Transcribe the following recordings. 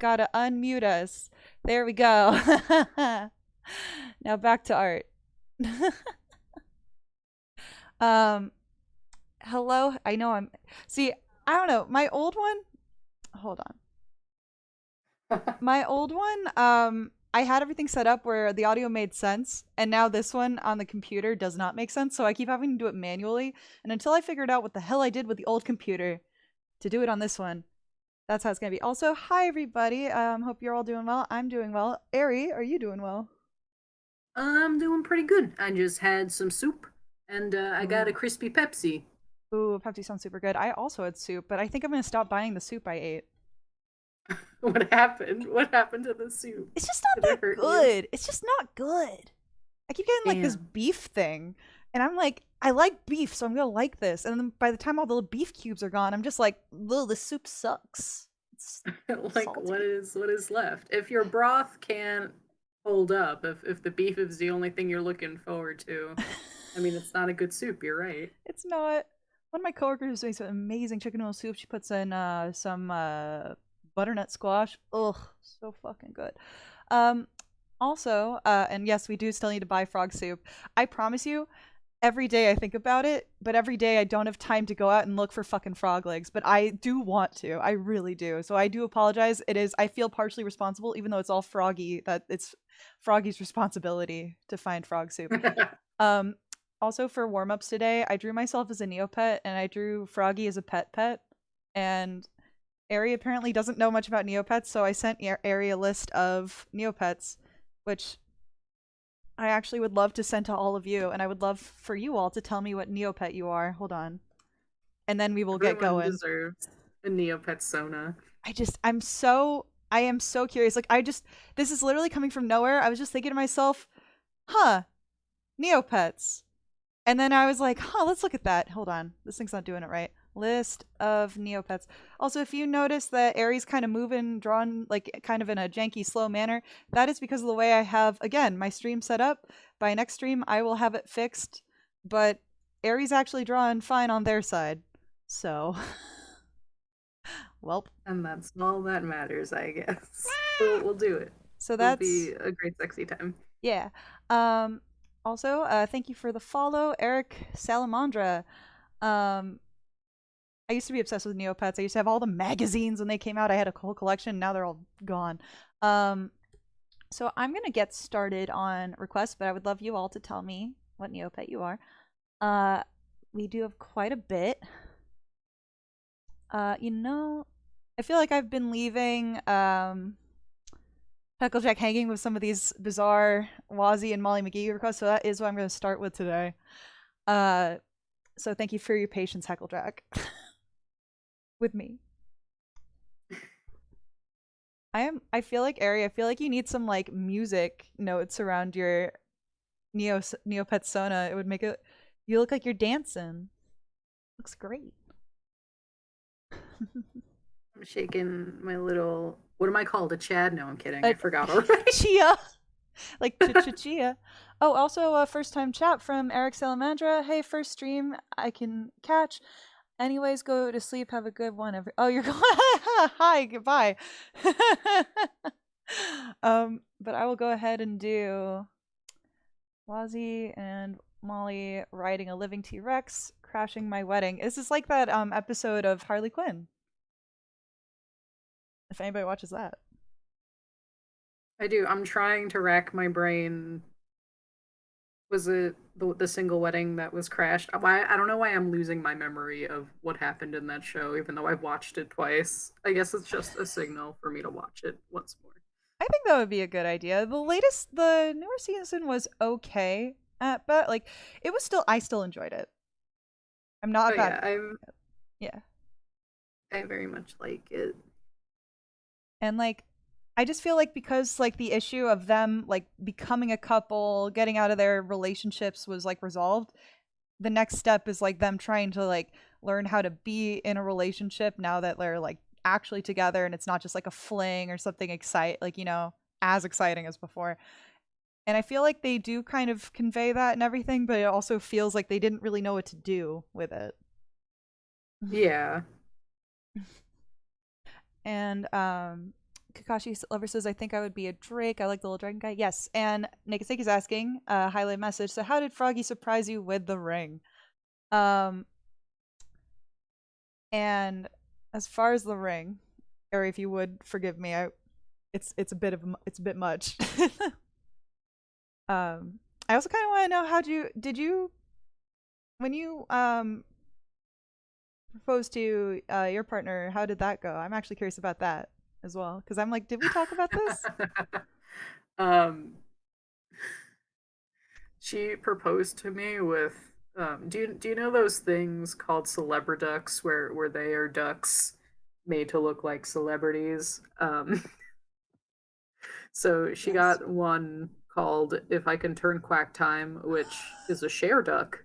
Gotta unmute us. There we go. Now back to art. um, hello. I know I'm. See, I don't know. My old one. Hold on. My old one. I had everything set up where the audio made sense, and now this one on the computer does not make sense. So I keep having to do it manually, and until I figured out what the hell I did with the old computer to do it on this one, that's how it's gonna be. Also, hi everybody. Hope you're all doing well. I'm doing well. Ari, are you doing well? I'm doing pretty good. I just had some soup and I got a Ooh. crispy Pepsi. Ooh, Pepsi sounds super good. I also had soup, but I think I'm gonna stop buying the soup I ate. What happened? What happened to the soup? It's just not Did it that hurt you? good. It's just not good. I keep getting like this Damn. beef thing, and I'm like, I like beef, so I'm gonna like this. And then by the time all the beef cubes are gone, I'm just like, ugh, this soup sucks. It's Like what salty. is left? If your broth can't hold up, if the beef is the only thing you're looking forward to, I mean it's not a good soup, you're right. It's not. One of my coworkers is doing some amazing chicken noodle soup. She puts in some butternut squash. Ugh, so fucking good. Um, Also, and yes, we do still need to buy frog soup. I promise you, every day I think about it, but every day I don't have time to go out and look for fucking frog legs. But I do want to. I really do. So I do apologize. It is. I feel partially responsible, even though it's all Froggy. That it's Froggy's responsibility to find frog soup. Um, Also for warm ups today, I drew myself as a Neopet and I drew Froggy as a pet. And Ari apparently doesn't know much about Neopets, so I sent Ari a list of Neopets, which I actually would love to send to all of you, and I would love for you all to tell me what Neopet you are. Hold on. And then we will get Everyone going. deserves a Neopetsona. I am so curious. This is literally coming from nowhere. I was just thinking to myself, huh, Neopets. And then I was like, huh, let's look at that. Hold on. This thing's not doing it right. List of Neopets. Also, if you notice that Aries kind of moving, drawn like kind of in a janky, slow manner, that is because of the way I have, again, my stream set up. By next stream, I will have it fixed. But Aries actually drawing fine on their side. So, welp. And that's all that matters, I guess. We'll do it. So It'll be that's, a great sexy time. yeah. Also, thank you for the follow, Eric Salamandra. Um, I used to be obsessed with Neopets. I used to have all the magazines when they came out. I had a whole collection. Now they're all gone. Um, so I'm gonna get started on requests, but I would love you all to tell me what Neopet you are. Uh, we do have quite a bit. You know, I feel like I've been leaving Hecklejack hanging with some of these bizarre Wazzy and Molly McGee requests, so that is what I'm gonna start with today. Uh, so thank you for your patience, Hecklejack, with me. I feel like Ari, I feel like you need some like music notes around your Neopet Sona. It would make it you look like you're dancing. Looks great. I'm shaking my little. What am I called? A Chad? No, I'm kidding. A I forgot already. chia. Like chia. Oh, also a first time chat from Eric Salamandra. Hey, first stream I can catch. Anyways, go to sleep. Have a good one. Oh, you're going. Hi, goodbye. But I will go ahead and do Wazzy and Molly riding a living T Rex, crashing my wedding. This is like that episode of Harley Quinn. If anybody watches that. I do. I'm trying to rack my brain. Was it the single wedding that was crashed? Why I don't know why I'm losing my memory of what happened in that show, even though I've watched it twice. I guess it's just a signal for me to watch it once more. I think that would be a good idea. The newer season was okay but like it was still, I still enjoyed it. I'm not Oh a bad, yeah, yeah. I very much like it. And like, I just feel like because like the issue of them like becoming a couple, getting out of their relationships was like resolved, the next step is like them trying to like learn how to be in a relationship now that they're like actually together and it's not just like a fling or something as exciting as before. And I feel like they do kind of convey that and everything, but it also feels like they didn't really know what to do with it. Yeah. And Kakashi Lover says, I think I would be a Drake. I like the little dragon guy. Yes. And Nakaseki's asking, highlight message. So how did Froggy surprise you with the ring? Um, and as far as the ring, or if you would forgive me, it's a bit much. I also kind of want to know did you when you proposed to your partner, how did that go? I'm actually curious about that as well because I'm like, did we talk about this? um, she proposed to me with do you know those things called celebriducks where they are ducks made to look like celebrities? So she Yes. got one called If I Can Turn Quack Time, which is a share duck.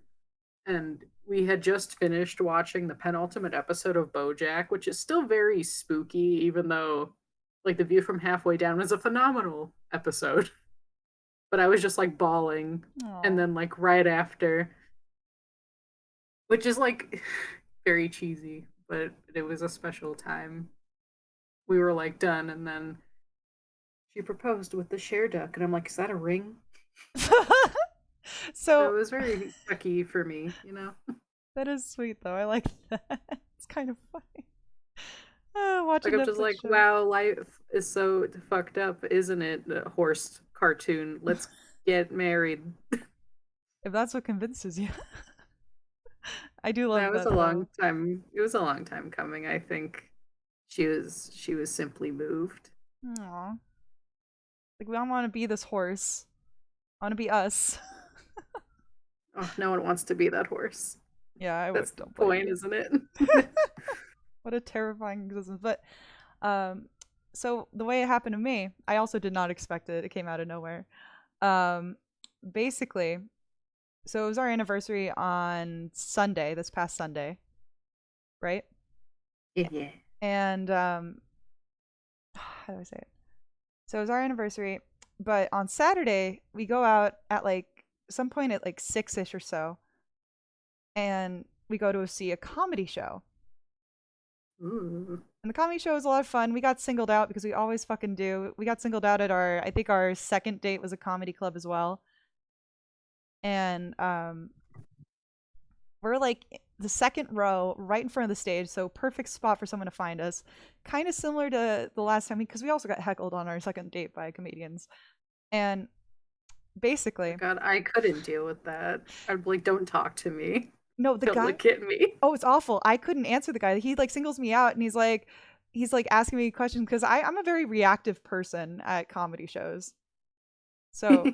And we had just finished watching the penultimate episode of BoJack, which is still very spooky, even though like The View from Halfway Down was a phenomenal episode. But I was just like bawling. And Aw. then like right after, which is like very cheesy, but it was a special time. We were like done, and then she proposed with the share duck, and I'm like, is that a ring? So So it was very sucky for me, you know? that is sweet though. I like that. It's kind of funny. Like, Watching I'm just Netflix like, shows. wow, life is so fucked up, isn't it? The horse cartoon. Let's get married. If that's what convinces you. I do That love was that a long though. time. It was a long time coming. I think she was simply moved. Aw. Like we don't want to be this horse. I want to be us. Oh, no one wants to be that horse. Yeah, I That's would. the Don't blame point, me. isn't it? What a terrifying existence. But um so the way it happened to me, I also did not expect it. It came out of nowhere. Um Basically, so it was our anniversary on Sunday, this past Sunday, right? Yeah, yeah. And how do I say it? So it was our anniversary, but on Saturday we go out at like some point at like 6ish or so, and we go to see a comedy show. Ooh. And the comedy show was a lot of fun. We got singled out because we always fucking do. We got singled out at I think our second date was a comedy club as well. And we're like the second row right in front of the stage, so perfect spot for someone to find us. Kind of similar to the last time because we also got heckled on our second date by comedians. And My basically, God, I couldn't deal with that. I'd be like, don't talk to me. no, the Don't guy, look at me. oh, it's awful. I couldn't answer the guy. He like singles me out and he's like asking me questions because I'm a very reactive person at comedy shows. So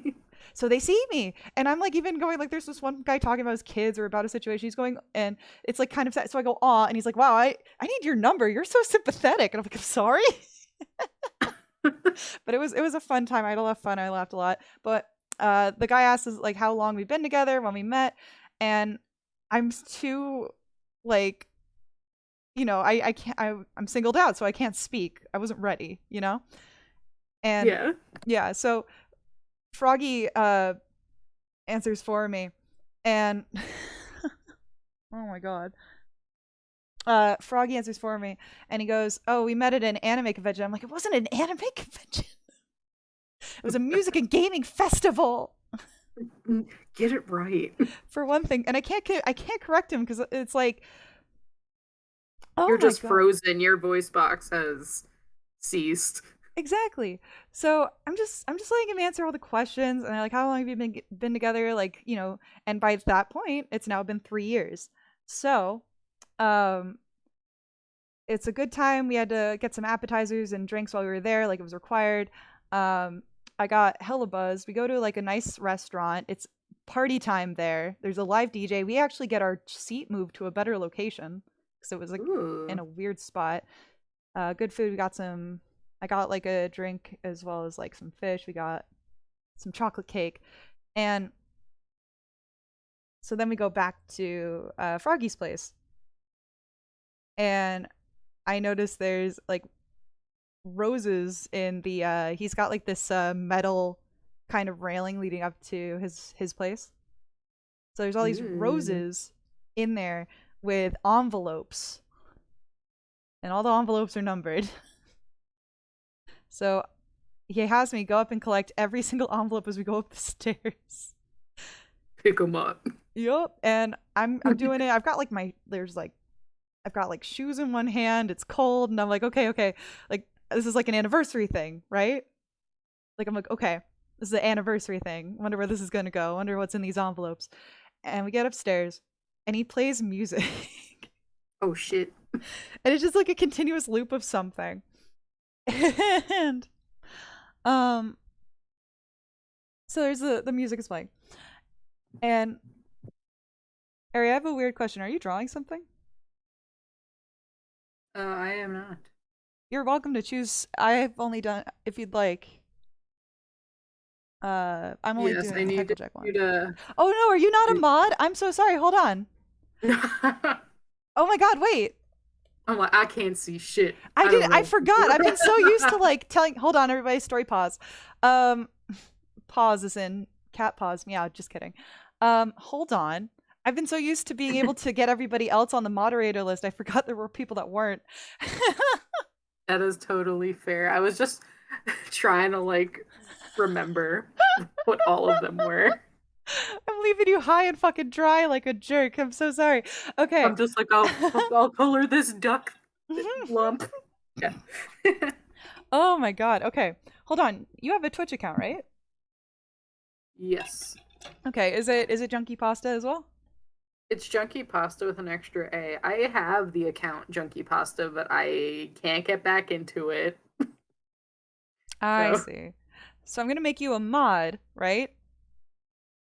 so they see me and I'm like even going like there's this one guy talking about his kids or about a situation he's going and it's like kind of sad. So I go, aw, and he's like, wow, I need your number. You're so sympathetic. And I'm like, I'm sorry. But it was a fun time. I had a lot of fun. I laughed a lot. But the guy asked us like how long we've been together when we met, and I'm too like I can't I'm singled out, so I can't speak. I wasn't ready, and Yeah. yeah, so Froggy answers for me, and oh my god. Froggy answers for me, and he goes, "Oh, we met at an anime convention." I'm like, "It wasn't an anime convention. It was a music and gaming festival." Get it right. For one thing, and I can't correct him because it's like, oh You're my just god, frozen. Your voice box has ceased. exactly. So I'm just letting him answer all the questions, and I'm like, how long have you been together? Like, and by that point, it's now been 3 years. So, um, it's a good time. We had to get some appetizers and drinks while we were there, like it was required. Um, I got hella buzz. We go to like a nice restaurant. It's party time there. There's a live DJ. We actually get our seat moved to a better location because it was like in Ooh. a weird spot. Good food. We got some. I got like a drink as well as like some fish. We got some chocolate cake, and so then we go back to Froggy's place, and I noticed there's like roses in the he's got like this metal kind of railing leading up to his place. So there's all these Ooh. roses in there with envelopes, and all the envelopes are numbered. So he has me go up and collect every single envelope as we go up the stairs. Pick them up. Yup. And I'm doing it. I've got like shoes in one hand. It's cold, and I'm like, okay. Like this is like an anniversary thing, right? Like I'm like, okay, this is an anniversary thing. Wonder where this is gonna go. Wonder what's in these envelopes. And we get upstairs, and he plays music, Oh shit. and it's just like a continuous loop of something. And um, so there's the music is playing, and Ari, I have a weird question. Are you drawing something? I am not. You're welcome to choose. I've only done if you'd like. I'm only Yes, I doing need Heckle Jack you one. to. Oh no, are you not a mod? I'm so sorry. Hold on. Oh my god, wait. I'm like, I can't see shit. I I did. don't I know. forgot. I've been so used to like telling. Hold on, everybody. Story pause. Um, pause is in cat pause. Meow. Just kidding. Hold on. I've been so used to being able to get everybody else on the moderator list. I forgot there were people that weren't. That is totally fair. I was just trying to like remember what all of them were. I'm leaving you high and fucking dry like a jerk. I'm so sorry. Okay. I'm just like, I'll color this duck lump. Yeah. Oh my god. Okay. Hold on. You have a Twitch account, right? Yes. Okay. Is it JunkiePasta as well? It's JunkiePasta with an extra A. I have the account JunkiePasta, but I can't get back into it. I So see. So I'm gonna make you a mod, right?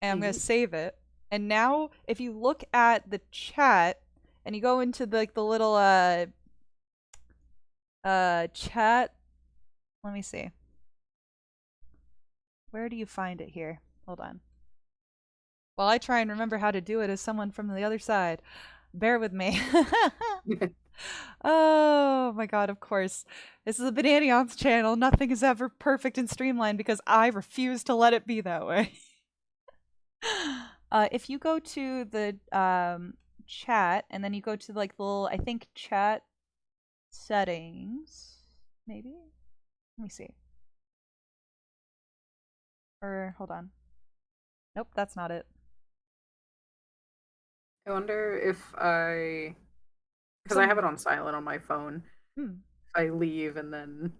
And I'm gonna mhm. save it. And now, if you look at the chat and you go into the little chat, let me see. Where do you find it here? Hold on. While I try and remember how to do it as someone from the other side, bear with me. Oh my god, of course. This is a Bananion's channel. Nothing is ever perfect and streamlined because I refuse to let it be that way. If you go to the chat and then you go to like the little, I think, chat settings, maybe? Let me see. Or hold on. Nope, that's not it. I wonder if because I have it on silent on my phone. Hmm. If I leave and then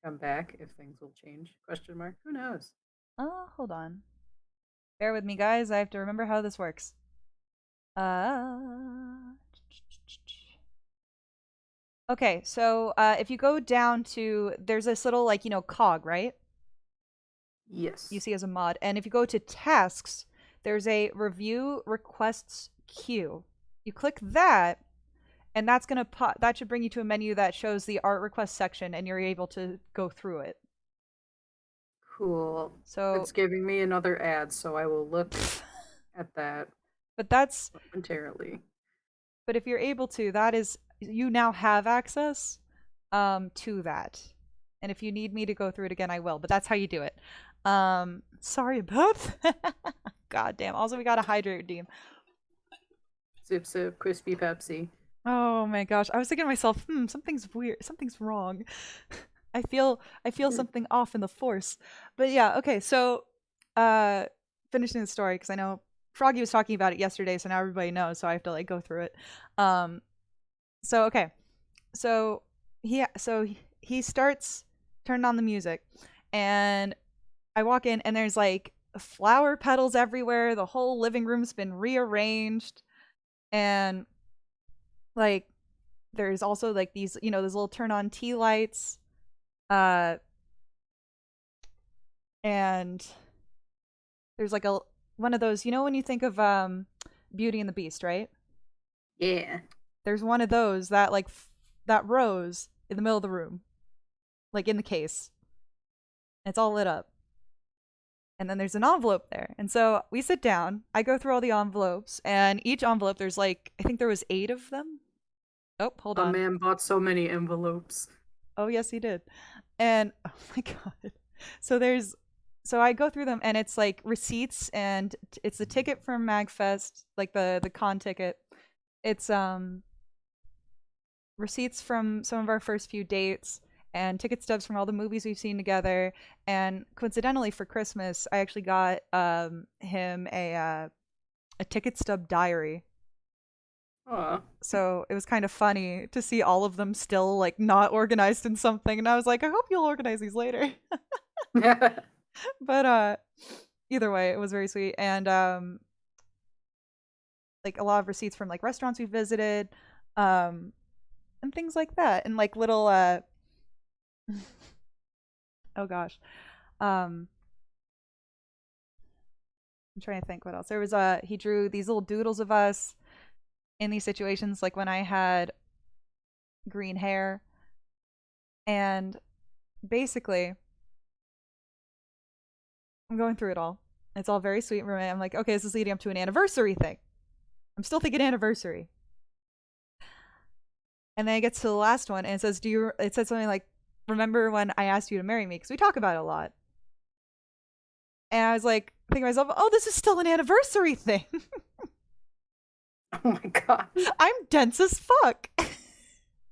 come back, if things will change? Question mark. Who knows? Hold on. Bear with me, guys. I have to remember how this works. Okay, so if you go down to, there's this little, like, cog, right? Yes. You see as a mod. And if you go to tasks, there's a review requests queue. You click that, and that's gonna that should bring you to a menu that shows the art request section, and you're able to go through it. Cool. So, It's giving me another ad, so I will look at that but that's momentarily. but if you're able to, that is, you now have access to that. And if you need me to go through it again, I will. But that's how you do it. Sorry about that. God damn. Also, we got a hydrate redeem. Zip zip, crispy Pepsi. Oh my gosh. I was thinking to myself, something's weird. Something's wrong. I feel something off in the force. But yeah, okay, so finishing the story, because I know Froggy was talking about it yesterday, so now everybody knows, so I have to like go through it. So okay. So he starts turning on the music, and I walk in, and there's like flower petals everywhere. The whole living room's been rearranged, and like there's also like these, those little turn on tea lights. Uh and there's like a one of those, when you think of Beauty and the Beast, right? Yeah. There's one of those that like that rose in the middle of the room, like in the case. It's all lit up. And then there's an envelope there. And so we sit down, I go through all the envelopes, and each envelope there's like, I think there was 8 of them. Oh, hold A on. man bought so many envelopes. Oh, yes, he did. And oh my god. So I go through them, and it's like receipts, and it's the ticket from MagFest, like the con ticket. It's receipts from some of our first few dates, and ticket stubs from all the movies we've seen together. And coincidentally, for Christmas, I actually got him a ticket stub diary. Aw. So it was kind of funny to see all of them still like not organized in something, and I was like, I hope you'll organize these later. But either way, it was very sweet. And like a lot of receipts from like restaurants we visited, and things like that, and like little oh gosh, I'm trying to think what else. There was he drew these little doodles of us in these situations, like when I had green hair, and basically I'm going through it all. It's all very sweet. I'm like, okay, this is leading up to an anniversary thing. I'm still thinking anniversary. And then it gets to the last one, and it says, it said something like, remember when I asked you to marry me? Because we talk about it a lot. And I was like, thinking to myself, oh, this is still an anniversary thing. Oh my god. I'm dense as fuck.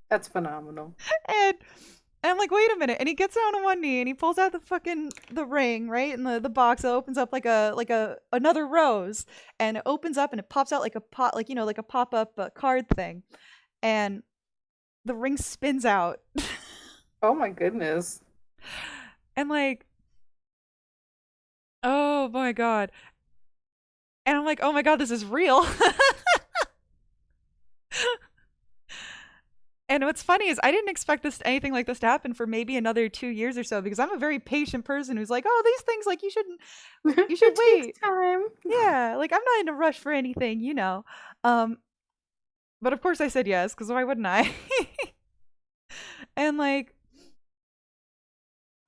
That's phenomenal. And I'm like, wait a minute. And he gets down on one knee and he pulls out the ring, right? And the box opens up like another rose, and it opens up and it pops out like a pop-up card thing. And the ring spins out. Oh my goodness. And like, oh my god. And I'm like, oh my god, this is real. And what's funny is I didn't expect anything like this to happen for maybe another 2 years or so, because I'm a very patient person who's like, oh, these things, like, you should It wait. takes time. Yeah, like, I'm not in a rush for anything, you know. But of course I said yes, because why wouldn't I? And like,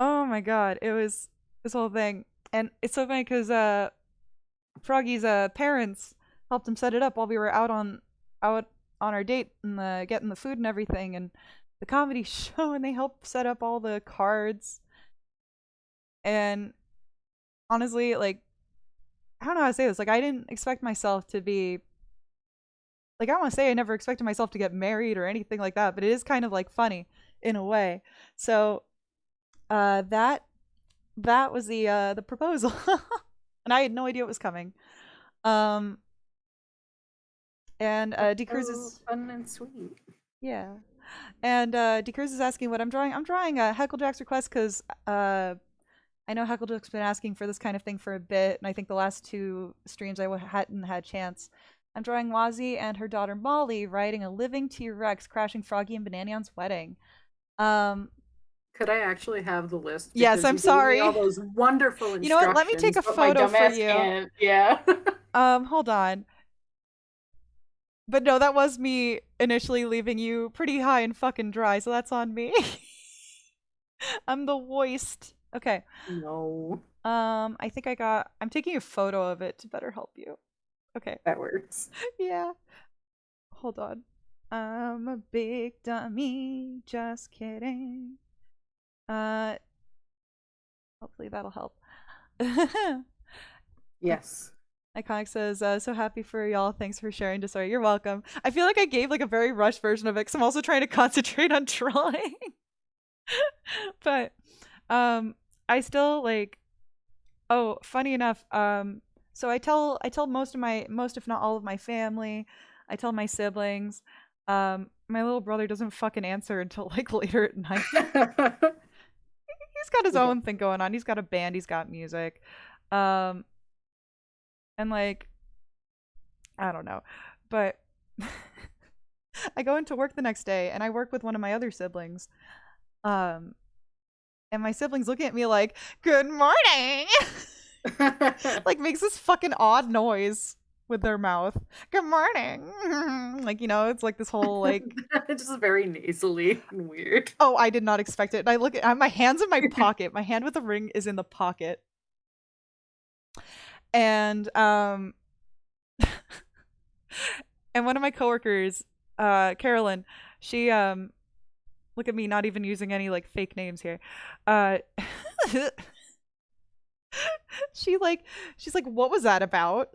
oh my god, it was this whole thing. And it's so funny because Froggy's parents helped him set it up while we were out on our date and getting the food and everything, and the comedy show, and they helped set up all the cards. And honestly, like, I don't know how to say this. Like, I didn't expect myself to be like, I don't want to say I never expected myself to get married or anything like that, but it is kind of like funny in a way. So that was the proposal. And I had no idea it was coming. And D Cruz is fun and sweet. Yeah. And D Cruz is asking what I'm drawing. I'm drawing a Hecklejack's request because I know Hecklejack's been asking for this kind of thing for a bit, and I think the last 2 streams I hadn't had chance. I'm drawing Wazzy and her daughter Molly riding a living T-Rex crashing Froggy and Bananion's wedding. Could I actually have the list? Yes, I'm sorry. All those wonderful instructions. You know what? Let me take a photo for you. Can't. Yeah. Hold on. But no, that was me initially leaving you pretty high and fucking dry, so that's on me. I'm the worst. Okay. No. I think I'm taking a photo of it to better help you. Okay. That works. Yeah. Hold on. I'm a big dummy. Just kidding. Hopefully that'll help. Yes. Iconic says, so happy for y'all. Thanks for sharing to sorry. You're welcome. I feel like I gave like a very rushed version of it because I'm also trying to concentrate on drawing. But I still like, oh, funny enough, so I tell most if not all of my family. I tell my siblings. My little brother doesn't fucking answer until like later at night. He's got his own thing going on. He's got a band, he's got music. And like, I don't know, but I go into work the next day and I work with one of my other siblings. And my siblings looking at me like, good morning. Like makes this fucking odd noise with their mouth. Good morning. Like, you know, it's like this whole like it's just very nasally and weird. Oh, I did not expect it. And I look at my hands in my pocket. My hand with the ring is in the pocket. And and one of my coworkers, Carolyn, she look at me not even using any like fake names here. She's like, what was that about?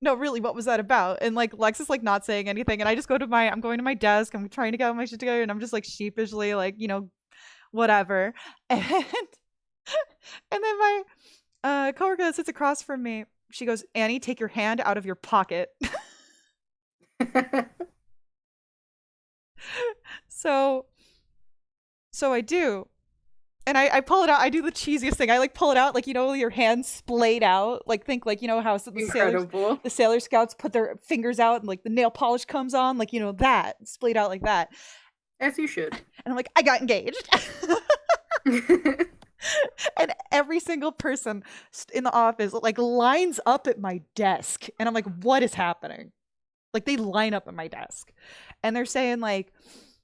No, really, what was that about? And like Lex is like not saying anything, and I just I'm going to my desk, I'm trying to get my shit together, and I'm just like sheepishly like, you know, whatever. And then my coworker that sits across from me, she goes, Annie, take your hand out of your pocket. so so I do. And I pull it out. I do the cheesiest thing. I like pull it out, like, you know, your hands splayed out. Like, think like, you know how Incredible. the Sailor Scouts put their fingers out and like the nail polish comes on, like, you know, that splayed out like that. As you should. And I'm like, I got engaged. And every single person in the office like lines up at my desk, and I'm like, what is happening? Like, they line up at my desk, and they're saying like,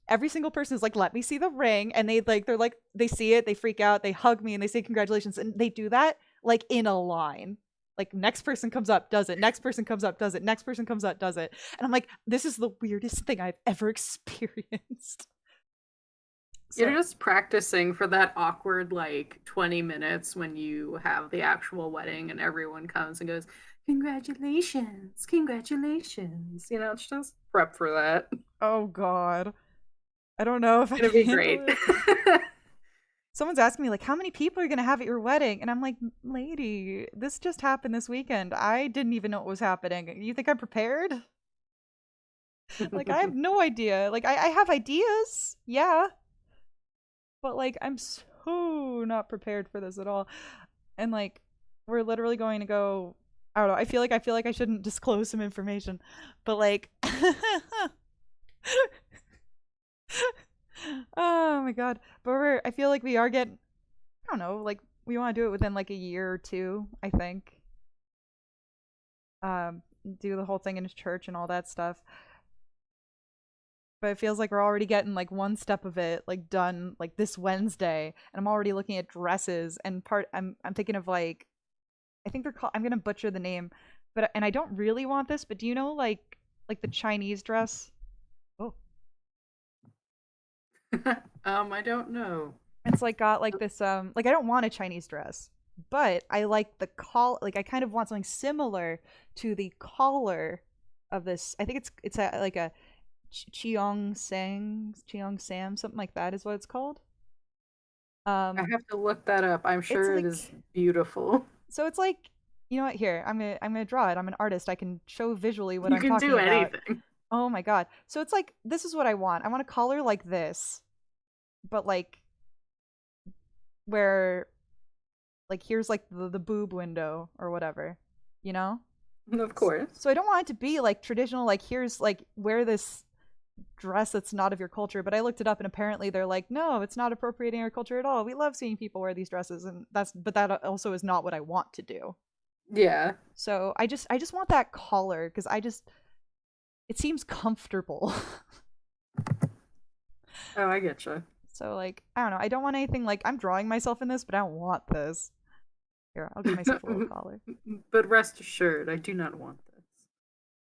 every single person is like, let me see the ring, and they're like, they see it, they freak out, they hug me, and they say congratulations, and they do that like in a line. Like, next person comes up, does it, next person comes up, does it, next person comes up, does it. And I'm like, this is the weirdest thing I've ever experienced. You're So just practicing for that awkward, like, 20 minutes when you have the actual wedding and everyone comes and goes, congratulations, congratulations. You know, it's just prep for that. It's oh god, I don't know if I gonna can be handle great. it. Someone's asking me like, how many people are gonna have at your wedding, and I'm like, lady, this just happened this weekend. I didn't even know what was happening. You think I'm prepared? Like, I have no idea. Like, I have ideas, yeah, but like, I'm so not prepared for this at all. And like, we're literally going to go, I don't know, I feel like I shouldn't disclose some information, but like, oh my god. But I feel like we are getting, I don't know, like, we want to do it within like a year or two, I think. um do the whole thing in his church and all that stuff. But it feels like we're already getting like one step of it like done like this Wednesday, and I'm already looking at dresses and I'm thinking of like, I think they're called, I'm gonna butcher the name, but and I don't really want this, but do you know like the Chinese dress? Oh, I don't know. it's like got like this like, I don't want a Chinese dress, but I like the like, I kind of want something similar to the collar of this. I think it's like a Cheong Sam, something like that is what it's called. I Um, have to look that up. I'm it's sure it is like, beautiful. so it's like, you know what? Here, I'm gonna draw it. I'm an artist. I can show visually what You I'm can do talking about. anything. Oh my god! So it's like, this is what I want. I want a collar like this, but like, where like, here's like the boob window or whatever, you know. Of course. So I don't want it to be like traditional. Like, here's like, wear this dress that's not of your culture. But I looked it up, and apparently they're like, no, it's not appropriating our culture at all. We love seeing people wear these dresses, and but that also is not what I want to do. Yeah. So I just want that collar because it seems comfortable. Oh, I get you. So like, I don't know. I don't want anything like, I'm drawing myself in this, but I don't want this. Here, I'll give myself a little collar. But rest assured, I do not want this.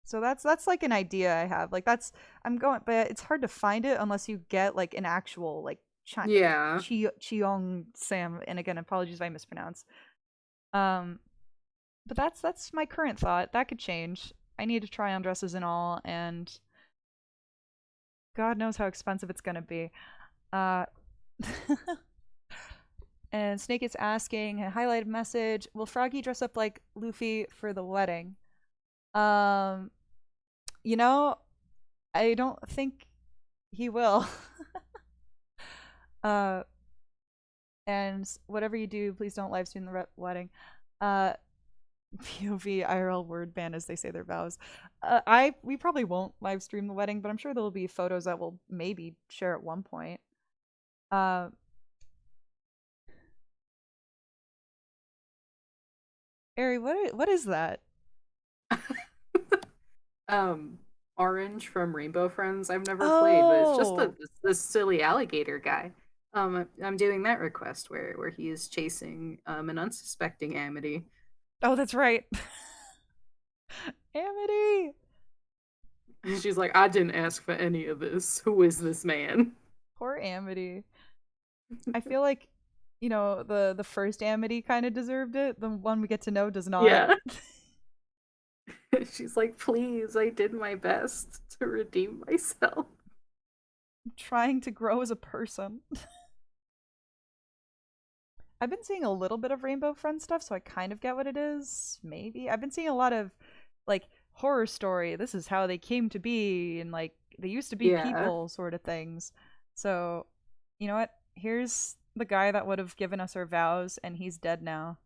So that's like an idea I have. Like, that's, I'm going, but it's hard to find it unless you get like an actual like Yeah. Cheong Sam. And again, apologies if I mispronounce. Um, but that's my current thought. That could change. I need to try on dresses and all, and God knows how expensive it's gonna be. Uh, and Snake is asking a highlighted message: will Froggy dress up like Luffy for the wedding? Um, you know, I don't think he will. uh, and whatever you do, please don't live stream the wedding. Uh, POV IRL word ban as they say their vows. We probably won't live stream the wedding, but I'm sure there'll be photos that we'll maybe share at one point. Uh, Ari, what is that? um, Orange from Rainbow Friends. I've never played, but it's just Oh, this silly alligator guy. I'm doing that request where he is chasing an unsuspecting Amity. oh, that's right. Amity. And she's like, I didn't ask for any of this. Who is this man? Poor Amity. I feel like, you know, the first Amity kind of deserved it. The one we get to know does not. Yeah. She's like, please, I did my best to redeem myself. Trying to grow as a person. I've been seeing a little bit of Rainbow Friend stuff, so I kind of get what it is. Maybe I've been seeing a lot of like horror story. This is how they came to be, and like they used to be Yeah. people, sort of things. So, you know what? Here's the guy that would have given us our vows, and he's dead now.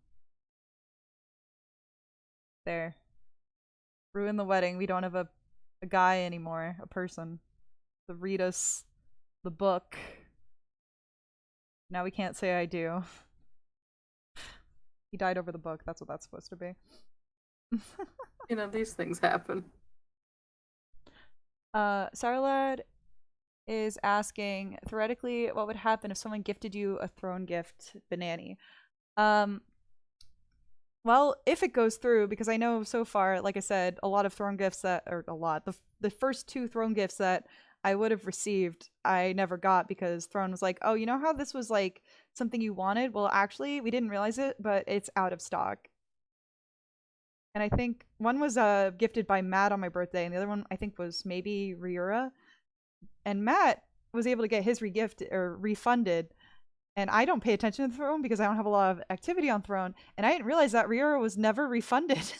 There, ruin the wedding. We don't have a guy anymore, a person to read us the book. Now we can't say I do. He died over the book. That's what that's supposed to be. You know, these things happen. Sarlad is asking, theoretically, what would happen if someone gifted you a throne gift, Banani? Um, well, if it goes through, because I know so far, like I said, a lot of throne gifts that, or a lot, the first two throne gifts that I would have received, I never got because Throne was like, oh, you know how this was like something you wanted? Well, actually, we didn't realize it, but it's out of stock. And I think one was gifted by Matt on my birthday, and the other one I think was maybe Ryura. And Matt was able to get his regift or refunded, and I don't pay attention to Throne because I don't have a lot of activity on Throne, and I didn't realize that Ryura was never refunded.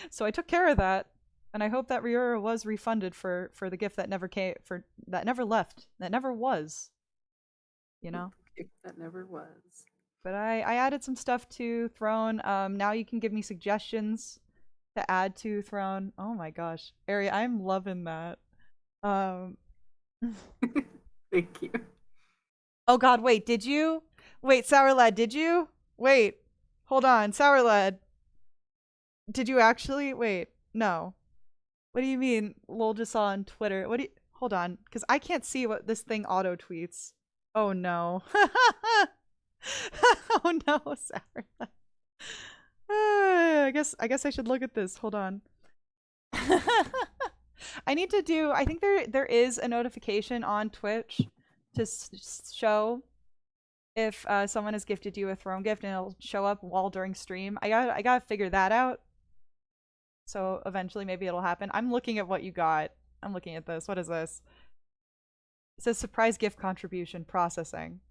So I took care of that, and I hope that Ryura was refunded for the gift that never came, for that never left, that never was, you know. That never was. But I added some stuff to Throne. Now you can give me suggestions to add to Throne. Oh my gosh, Ari, I'm loving that. Um, Thank you. oh God, wait, did you? Wait, Sour Lad, did you? Wait, hold on, Sour Lad. Did you actually? Wait, no. What do you mean? Lol just saw on Twitter. What do you? Hold on, because I can't see what this thing auto tweets. Oh no. Oh no, Sour Lad. I guess I should look at this. Hold on. I need to do. I think there is a notification on Twitch to show if someone has gifted you a throne gift, and it'll show up while during stream. I gotta figure that out. So eventually, maybe it'll happen. I'm looking at what you got. I'm looking at this. What is this? It says surprise gift contribution processing.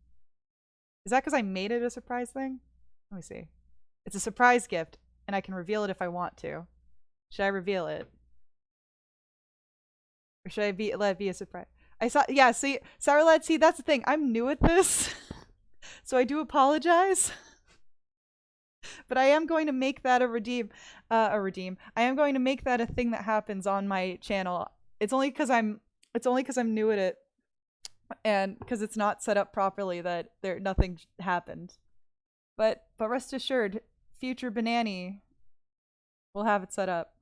Is that because I made it a surprise thing? Let me see. It's a surprise gift, and I can reveal it if I want to. Should I reveal it? Or should I let it be a surprise? I saw, yeah, see, Sour Lad, see, that's the thing. I'm new at this, so I do apologize. But I am going to make that a redeem. I am going to make that a thing that happens on my channel. It's only because I'm new at it, and because it's not set up properly that nothing happened. But rest assured, future Banani will have it set up.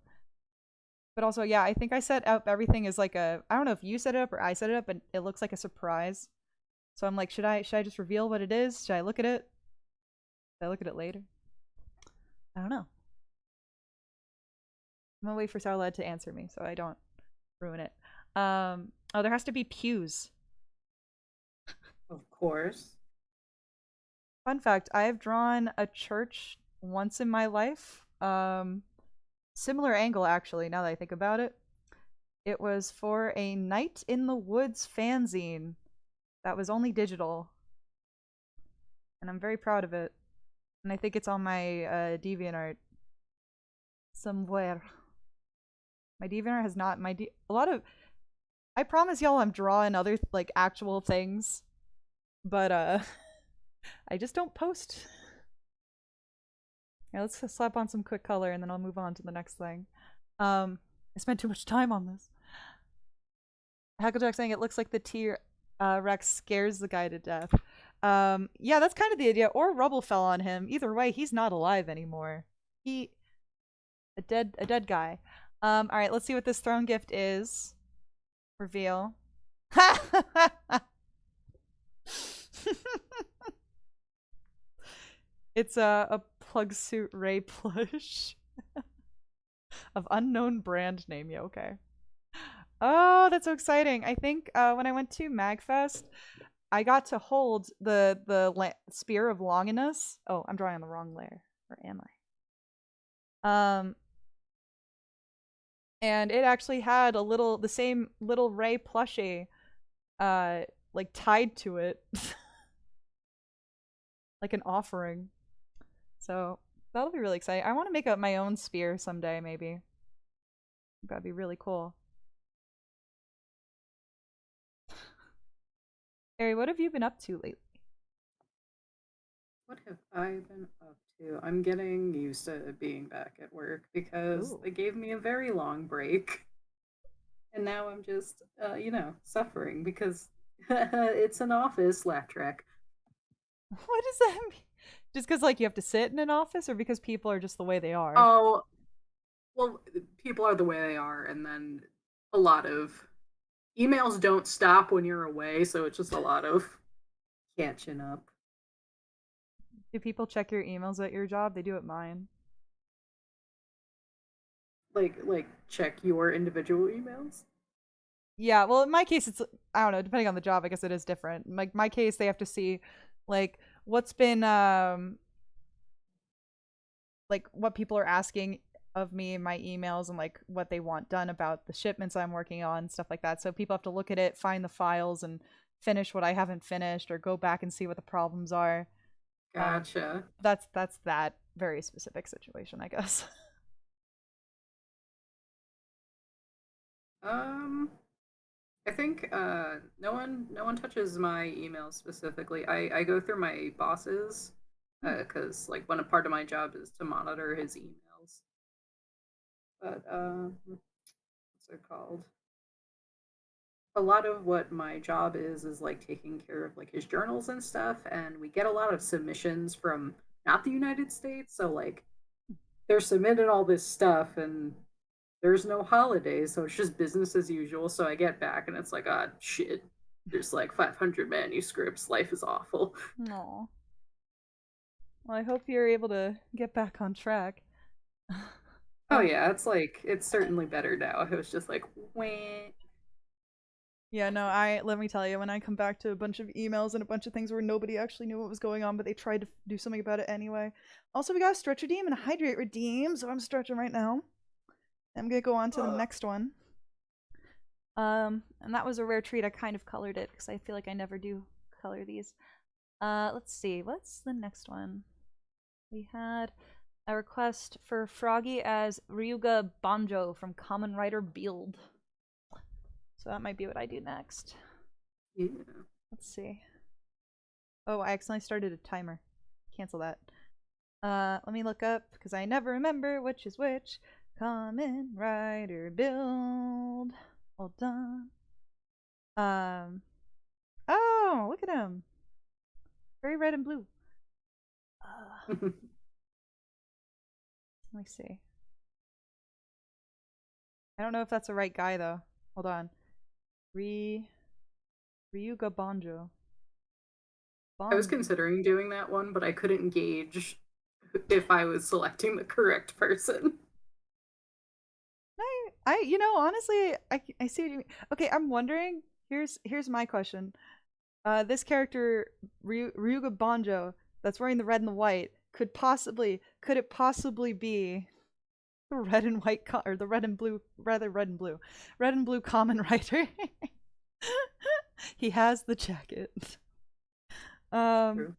But also, yeah, I think I set up everything as like a, I don't know if you set it up or I set it up, but it looks like a surprise. So I'm like, should I just reveal what it is? Should I look at it? Should I look at it later? I don't know. I'm gonna wait for Sarlad to answer me so I don't ruin it. Oh, there has to be pews. Of course. Fun fact, I have drawn a church once in my life. Similar angle, actually, now that I think about it. It was for a Night in the Woods fanzine that was only digital. And I'm very proud of it. And I think it's on my DeviantArt somewhere. My DeviantArt has not, a lot of, I promise y'all I'm drawing other, like, actual things. But, I just don't post. Yeah, let's slap on some quick color and then I'll move on to the next thing. I spent too much time on this. Hacklejack saying it looks like the T-Rex scares the guy to death. Yeah, that's kind of the idea. Or rubble fell on him. Either way, he's not alive anymore. A dead guy. Alright, let's see what this throne gift is. Reveal. It's a plug suit Ray plush of unknown brand name. Yeah, okay. Oh, that's so exciting! I think when I went to Magfest, I got to hold the spear of Longinus. Oh, I'm drawing on the wrong layer, or am I? And it actually had the same little Ray plushie, like tied to it. like an offering. So that'll be really exciting. I want to make up my own spear someday, maybe. That'd be really cool. Ari, what have you been up to lately? What have I been up to? I'm getting used to being back at work because Ooh. they gave me a very long break. And now I'm just, suffering because it's an office laugh track. What does that mean? Just because, like, you have to sit in an office, or because people are just the way they are? Oh, well, people are the way they are, and then a lot of emails don't stop when you're away, so it's just a lot of catching up. Do people check your emails at your job? They do at mine. Like check your individual emails. Yeah, well, in my case, it's I don't know. Depending on the job, I guess it is different. Like my case, they have to see, like, what's been like what people are asking of me in my emails and like what they want done about the shipments I'm working on, stuff like that. So people have to look at it, find the files, and finish what I haven't finished, or go back and see what the problems are. Um, Gotcha. that's that very specific situation, I guess. Um, I think no one touches my emails specifically. I go through my bosses Hmm. because like one part of my job is to monitor his emails. But what's it called? A lot of what my job is like taking care of like his journals and stuff, and we get a lot of submissions from not the United States, so like they're submitting all this stuff and there's no holidays, so it's just business as usual. So I get back and it's like, ah, shit. There's like 500 manuscripts. Life is awful. No. Well, I hope you're able to get back on track. Oh um, yeah, it's certainly better now. It was just like, wah. Yeah, no, I let me tell you, when I come back to a bunch of emails and a bunch of things where nobody actually knew what was going on, but they tried to do something about it anyway. Also, we got a stretch redeem and a hydrate redeem, so I'm stretching right now. I'm gonna go on to the next one. And that was a rare treat. I kind of colored it because I feel like I never do color these. Let's see, what's the next one? We had a request for Froggy as Ryuga Banjo from Common Writer Build. So that might be what I do next. Yeah. Let's see. Oh, I accidentally started a timer. Cancel that. Let me look up because I never remember which is which. Common Writer Build. Hold on. Um. Oh, look at him. Very red and blue. Let me see. I don't know if that's the right guy though. Hold on. Ryuga Banjo. I was Banjo. considering doing that one, but I couldn't gauge if I was selecting the correct person. Honestly, I see what you mean. Okay, I'm wondering. Here's my question. This character Ryuga Banjo that's wearing the red and the white could it possibly be the red and white or the red and blue, rather red and blue common writer? He has the jacket. Um. True.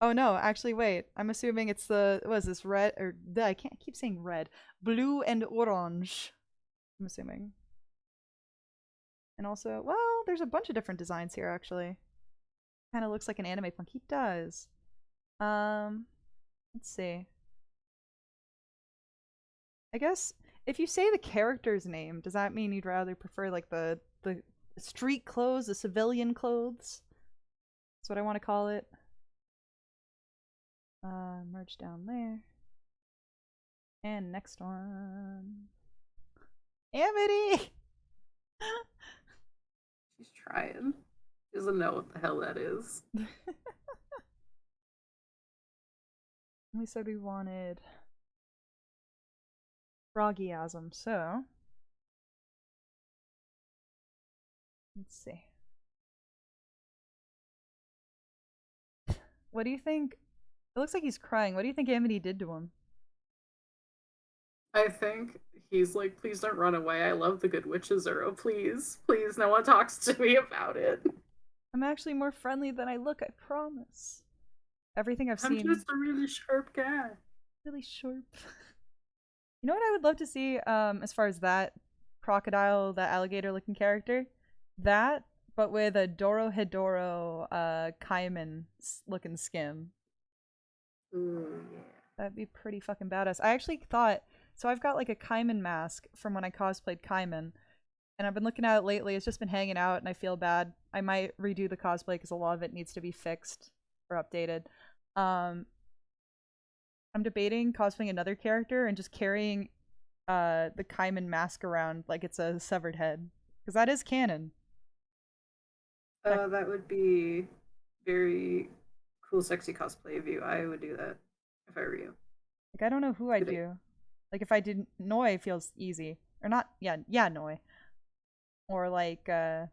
Oh no, actually, wait. I'm assuming it's the what is this red or I can't keep saying red, blue and orange. I'm assuming. And also, well, there's a bunch of different designs here actually. Kind of looks like an anime punk. He does. Um, let's see. I guess if you say the character's name, does that mean you'd rather prefer like the street clothes, the civilian clothes? That's what I want to call it. Merge down there. And next one. Amity! She's trying. She doesn't know what the hell that is. We said we wanted froggyasm, so let's see. What do you think? It looks like he's crying. What do you think Amity did to him? I think he's like, please don't run away. I love the good witches, Zero. Please, please, no one talks to me about it. I'm actually more friendly than I look, I promise. Everything I've I'm seen, just a really sharp guy. really sharp. You know what I would love to see, as far as that crocodile, that alligator looking character? That, but with a Dorohedoro Kaiman looking skin. Ooh, yeah. That'd be pretty fucking badass. I actually thought, so I've got like a Kaiman mask from when I cosplayed Kaiman, and I've been looking at it lately. It's just been hanging out, and I feel bad. I might redo the cosplay because a lot of it needs to be fixed or updated. Um, I'm debating cosplaying another character and just carrying the Kaiman mask around like it's a severed head, because that is canon. Tech- That would be very cool, sexy cosplay of you. I would do that if I were you. like I don't know who It's a I'd good idea. do. Like if I did Noi feels easy or not. Yeah, yeah, Noi or like the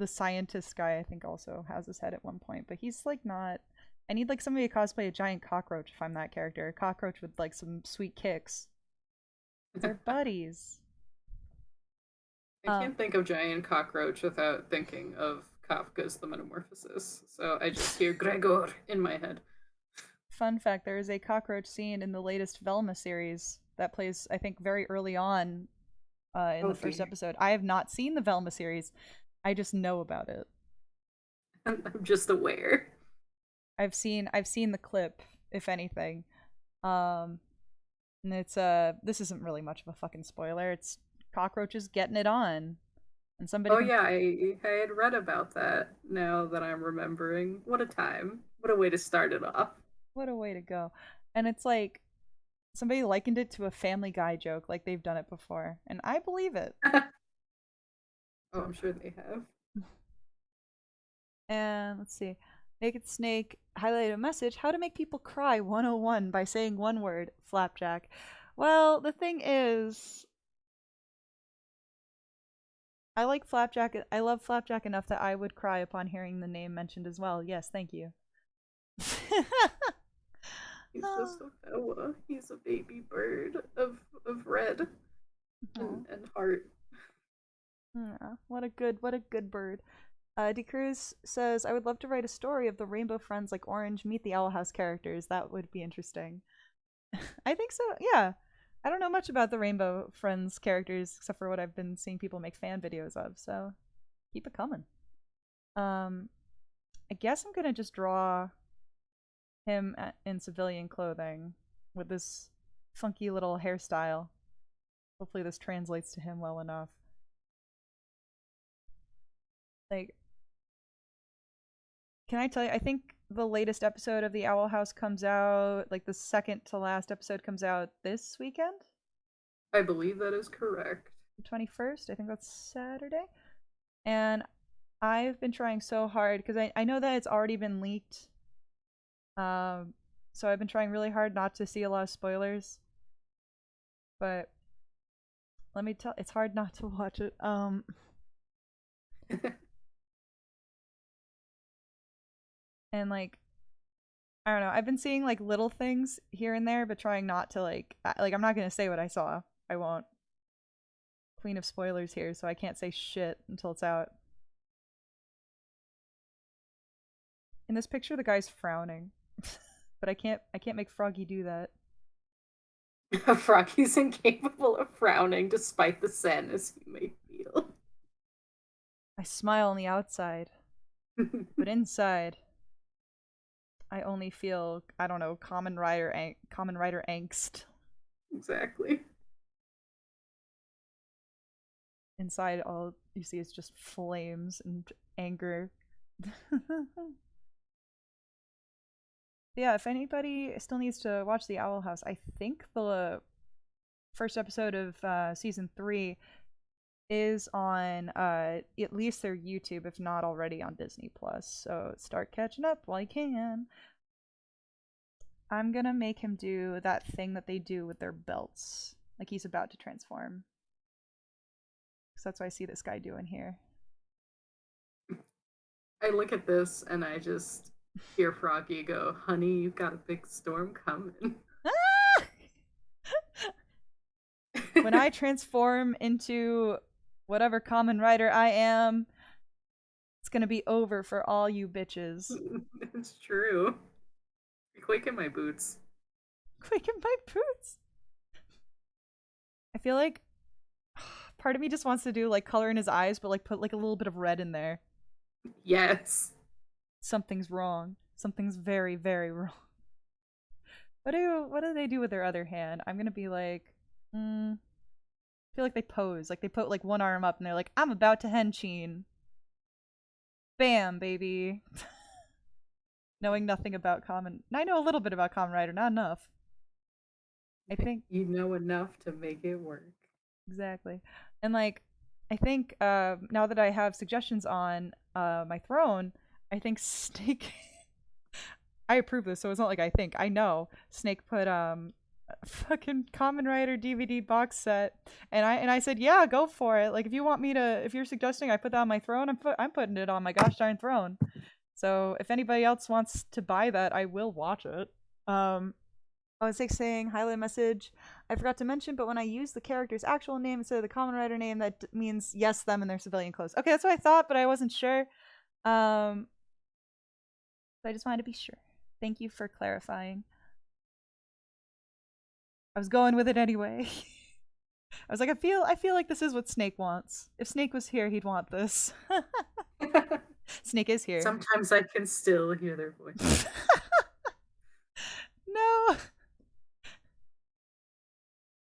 scientist guy. I think also has his head at one point, but he's like not. I need like somebody to cosplay a giant cockroach if I'm that character. A cockroach with like some sweet kicks. They're buddies. I can't think of giant cockroach without thinking of Kafka's The Metamorphosis. So I just hear Gregor in my head. Fun fact: there is a cockroach scene in the latest Velma series that plays, I think, very early on in Oh the first dear. episode. I have not seen the Velma series. I just know about it. I'm just aware. I've seen the clip, if anything. Um, and it's this isn't really much of a fucking spoiler. It's cockroaches getting it on, and somebody Oh can. yeah, I had read about that now that I'm remembering. What a time. What a way to start it off. What a way to go! And it's like somebody likened it to a Family Guy joke, like they've done it before, and I believe it. Oh, I'm sure they have. And let's see. Naked Snake highlighted a message: how to make people cry 101 by saying one word, flapjack. Well, the thing is, I like flapjack. I love flapjack enough that I would cry upon hearing the name mentioned as well. Yes, thank you. He's just a boa. He's a baby bird of red Oh, and heart. yeah, what a good bird. D Cruz says, I would love to write a story of the Rainbow Friends like Orange meet the Owl House characters. That would be interesting. I think so, yeah. I don't know much about the Rainbow Friends characters except for what I've been seeing people make fan videos of, so keep it coming. Um, I guess I'm gonna just draw him in civilian clothing with this funky little hairstyle. Hopefully, this translates to him well enough. Like, can I tell you? I think the latest episode of the Owl House comes out, like the second to last episode comes out this weekend, I believe that is correct. the 21st. I think that's Saturday. And I've been trying so hard because I know that it's already been leaked. Um, so I've been trying really hard not to see a lot of spoilers. But let me tell, it's hard not to watch it. And like I don't know. I've been seeing like little things here and there, but trying not to like I'm not gonna say what I saw. I won't. Queen of spoilers here, so I can't say shit until it's out. In this picture, the guy's frowning, but I can't make Froggy do that. Froggy's incapable of frowning despite the sadness he may feel. I smile on the outside, but inside, I only feel I don't know common rider angst. Exactly. Inside, all you see is just flames and anger. Yeah, if anybody still needs to watch The Owl House, I think the first episode of season 3 is on at least their YouTube, if not already on Disney Plus. So start catching up while you can. I'm gonna make him do that thing that they do with their belts, like he's about to transform. So that's what I see this guy doing here. I look at this and I just hear Froggy go, "Honey, you've got a big storm coming." When I transform into whatever common rider I am, it's gonna be over for all you bitches. It's true. I quake in my boots. Quick in my boots. I feel like part of me just wants to do like color in his eyes, but like put like a little bit of red in there. Yes. Something's wrong. Something's very, very wrong. What do they do with their other hand? I'm gonna be like, I feel like they pose, like they put like one arm up and they're like, I'm about to henchine. Bam, baby. Knowing nothing about Common, I know a little bit about Common Rider, not enough. I think You know enough to make it work. exactly, and like, I think now that I have suggestions on my throne, I think Snake. I approve this, so it's not like I think. I know Snake put a fucking Common Rider DVD box set, and I said, yeah, go for it. Like if you want me to, if you're suggesting I put that on my throne, I'm putting it on my gosh darn throne. So if anybody else wants to buy that, I will watch it. I was like saying highlight message. I forgot to mention, but when I use the character's actual name instead of the Common Rider name, that means yes, them in their civilian clothes. Okay, that's what I thought, but I wasn't sure. So I just wanted to be sure. Thank you for clarifying. I was going with it anyway. I was like, I feel like this is what Snake wants. If Snake was here, he'd want this. Snake is here. Sometimes I can still hear their voice. No.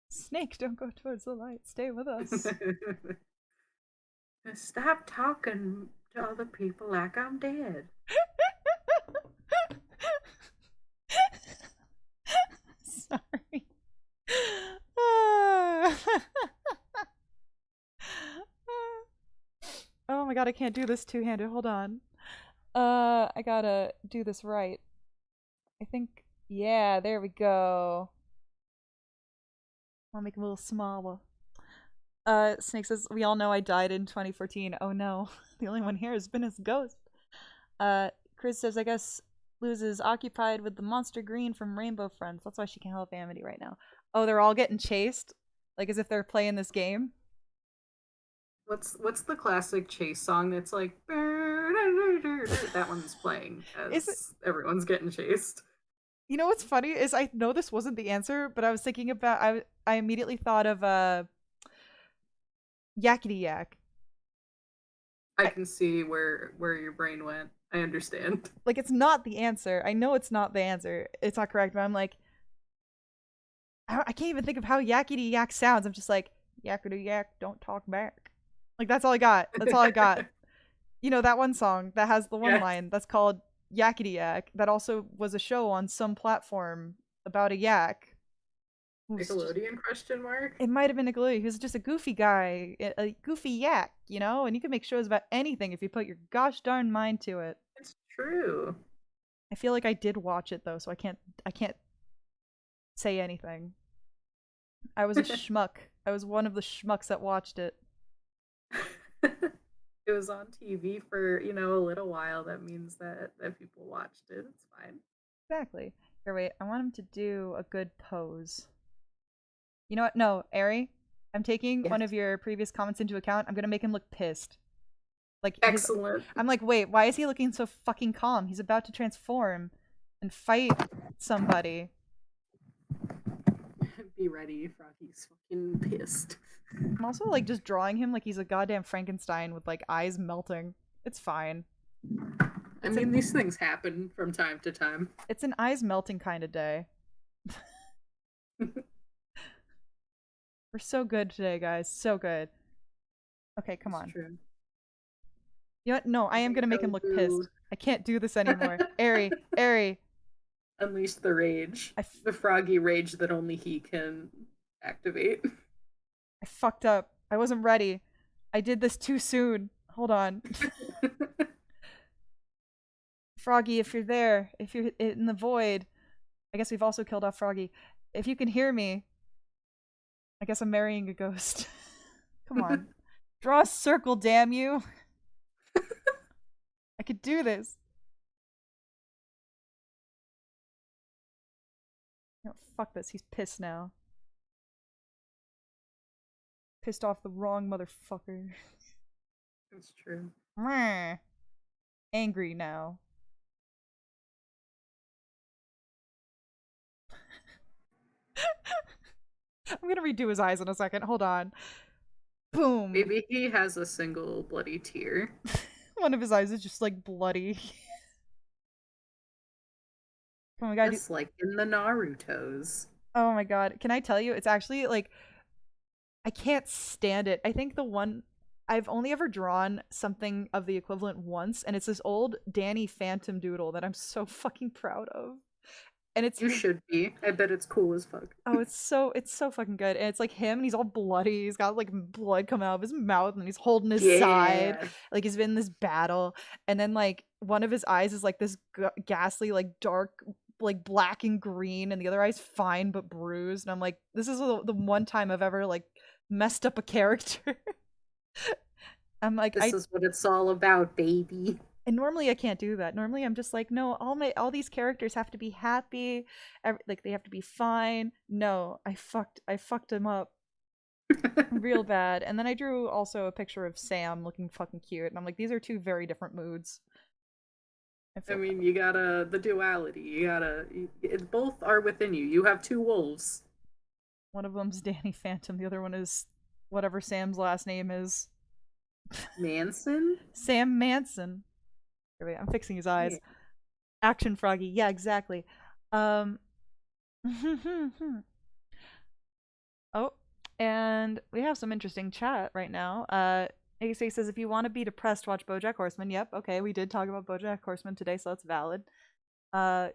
Snake, don't go towards the light. Stay with us. Stop talking to other people like I'm dead. Sorry. Oh my god, I can't do this two-handed. Hold on. I gotta do this right. I think, yeah, there we go. I'll make him a little smaller. Snake says, we all know I died in 2014. Oh no. The only one here has been his ghost. Chris says, I guess Luz is occupied with the monster green from Rainbow Friends. That's why she can't help Amity right now. Oh, they're all getting chased? Like as if they're playing this game? What's the classic chase song that's like that one's playing Is it, as everyone's getting chased. you know what's funny is I know this wasn't the answer, but I was thinking about I immediately thought of Yakety Yak. I can see where your brain went. I understand. Like it's not the answer. I know it's not the answer. It's not correct, but I'm like I can't even think of how Yakety Yak sounds. I'm just like Yakety Yak, don't talk back. Like that's all I got. That's all I got. You know that one song that has the one Yes. line that's called Yakety Yak. That also was a show on some platform about a yak. Nickelodeon question mark? It might have been Nickelodeon. He was just a goofy guy, a goofy yak, you know. And you can make shows about anything if you put your gosh darn mind to it. It's true. I feel like I did watch it though, so I can't say anything. I was a schmuck. I was one of the schmucks that watched it. It was on TV for, a little while. That means that people watched it. It's fine. Exactly. Here, wait. I want him to do a good pose. You know what? No, Ari, I'm taking Yes. one of your previous comments into account. I'm gonna make him look pissed. Like his, Excellent. I'm like, wait, why is he looking so fucking calm? He's about to transform and fight somebody. Be ready, Froggy's fucking pissed. I'm also like just drawing him like he's a goddamn Frankenstein with like eyes melting. It's fine. I mean, these things happen from time to time. It's an eyes melting kind of day. We're so good today, guys. So good. Okay, come on. True. You know what? No, I am gonna make him look pissed. I can't do this anymore. Ari. Unleash the rage. The froggy rage that only he can activate. I fucked up. I wasn't ready. I did this too soon. Hold on. Froggy, if you're there, if you're in the void, I guess we've also killed off Froggy. If you can hear me, I guess I'm marrying a ghost. Come on. Draw a circle, damn you. I could do this. No, fuck this. He's pissed now. Pissed off the wrong motherfucker. That's true. Angry now. gonna redo his eyes in a second. Hold on. Boom. Maybe he has a single bloody tear. One of his eyes is just like bloody. Oh my god. Just like in the Narutos. Oh my god. Can I tell you? It's actually like I can't stand it. I think the one I've only ever drawn something of the equivalent once, and it's this old Danny Phantom doodle that I'm so fucking proud of. And it's You him. should be. I bet it's cool as fuck. Oh, it's so fucking good. And it's like him, and he's all bloody. He's got like blood coming out of his mouth, and he's holding his side, Yeah. like he's been in this battle. And then like one of his eyes is like this ghastly, like dark, like black and green, and the other eye's fine but bruised. And I'm like, this is the one time I've ever like messed up a character. I'm like, This is what it's all about, baby. and normally I can't do that. Normally I'm just like, no, all these characters have to be happy, like they have to be fine. No, I fucked him up real bad. And then I drew also a picture of Sam looking fucking cute, and I'm like, these are two very different moods. I I feel mean, you gotta the duality. Both are within you. You have two wolves. one of them's Danny Phantom, the other one is whatever Sam's last name is. Manson. Sam Manson. Wait, I'm fixing his eyes. Yeah. Action Froggy. Yeah, exactly. Um Oh, and we have some interesting chat right now. ASA says if you want to be depressed, watch BoJack Horseman. Yep, okay, we did talk about BoJack Horseman today, so that's valid. Uh,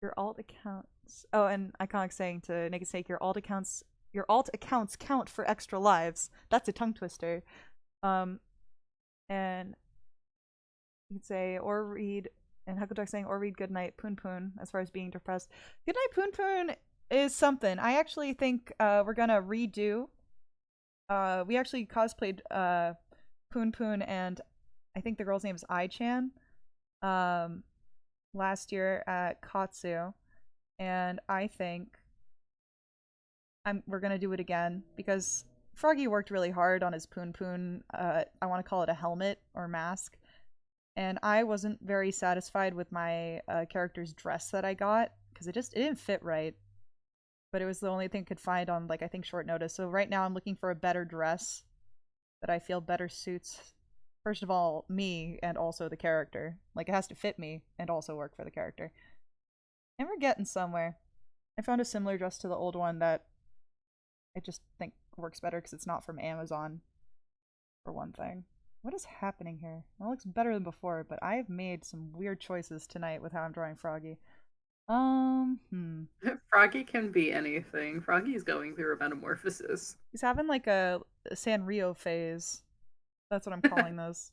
your alt accounts. Oh, and Iconic saying to Naked Snake, your alt accounts count for extra lives. That's a tongue twister. And you could say or read, and Hakutok saying or read Goodnight Poon Poon as far as being depressed. Goodnight Poon Poon is something. I actually think we're gonna redo. We actually cosplayed Poon Poon, and I think the girl's name is Ai-chan last year at Katsu, and I think we're gonna do it again because Froggy worked really hard on his Poon Poon. I want to call it a helmet or mask, and I wasn't very satisfied with my character's dress that I got because it didn't fit right. But it was the only thing I could find on like I think short notice. So right now I'm looking for a better dress that I feel better suits first of all me and also the character. Like it has to fit me and also work for the character. And we're getting somewhere. I found a similar dress to the old one that I just think works better because it's not from Amazon for one thing. What is happening here? It looks better than before, but I've made some weird choices tonight with how I'm drawing Froggy. Froggy can be anything. Froggy's going through a metamorphosis. He's having like a Sanrio phase. That's what I'm calling this.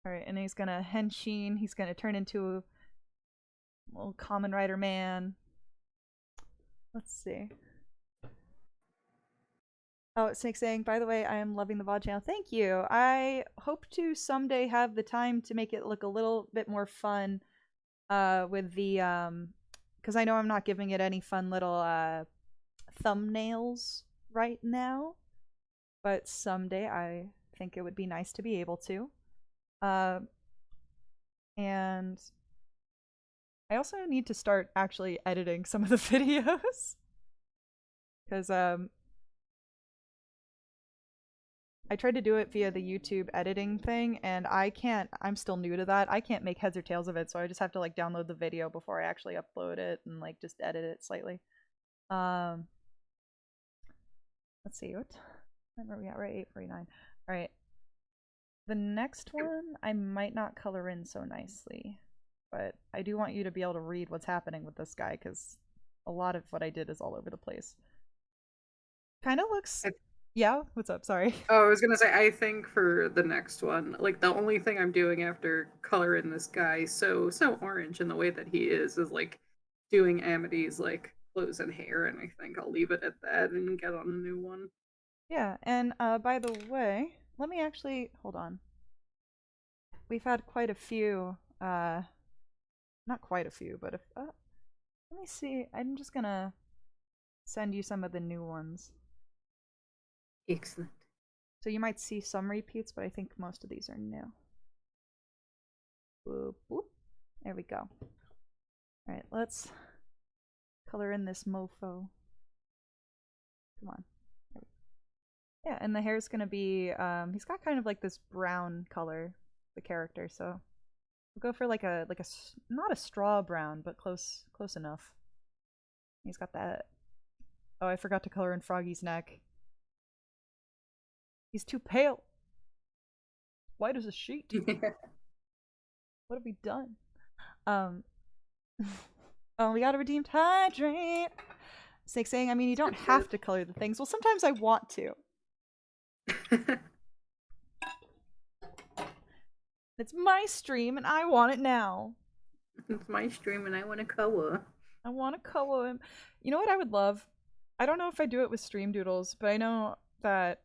Alright, and he's gonna henshin. He's gonna turn into a little Common Rider man. Let's see. Oh, Snake saying, by the way, I am loving the VOD channel. Thank you. I hope to someday have the time to make it look a little bit more fun with the because I know I'm not giving it any fun little thumbnails right now, but someday I think it would be nice to be able to. And I also need to start actually editing some of the videos because I tried to do it via the YouTube editing thing, and I can't. I'm still new to that. I can't make heads or tails of it, so I just have to like download the video before I actually upload it and like just edit it slightly. Let's see what time are we at? Right, 8:49. All right. The next one I might not color in so nicely, but I do want you to be able to read what's happening with this guy because a lot of what I did is all over the place. Kind of looks. Yeah, what's up? Sorry. Oh, I was gonna say, I think for the next one, like the only thing I'm doing after coloring this guy so orange in the way that he is like doing Amity's like clothes and hair, and I think I'll leave it at that and get on a new one. Yeah, and by the way, let me actually hold on. We've had quite a few, not quite a few, but if let me see. I'm just gonna send you some of the new ones. Excellent. So you might see some repeats, but I think most of these are new. Boop, boop. There we go. All right, let's Color in this mofo. Come on. Yeah, and the hair's gonna be, he's got kind of like this brown color, the character, so we'll go for not a straw brown, but close enough. He's got that. Oh, I forgot to color in Froggy's neck. He's too pale. White as a sheet. What have we done? Um, oh, we got a redeemed hydrant. Snake saying, I mean, you don't have to color the things. Well, sometimes I want to. It's my stream, and I want it now. It's my stream, and I want a color. I want to color him. You know what I would love? I don't know if I do it with stream doodles, but I know that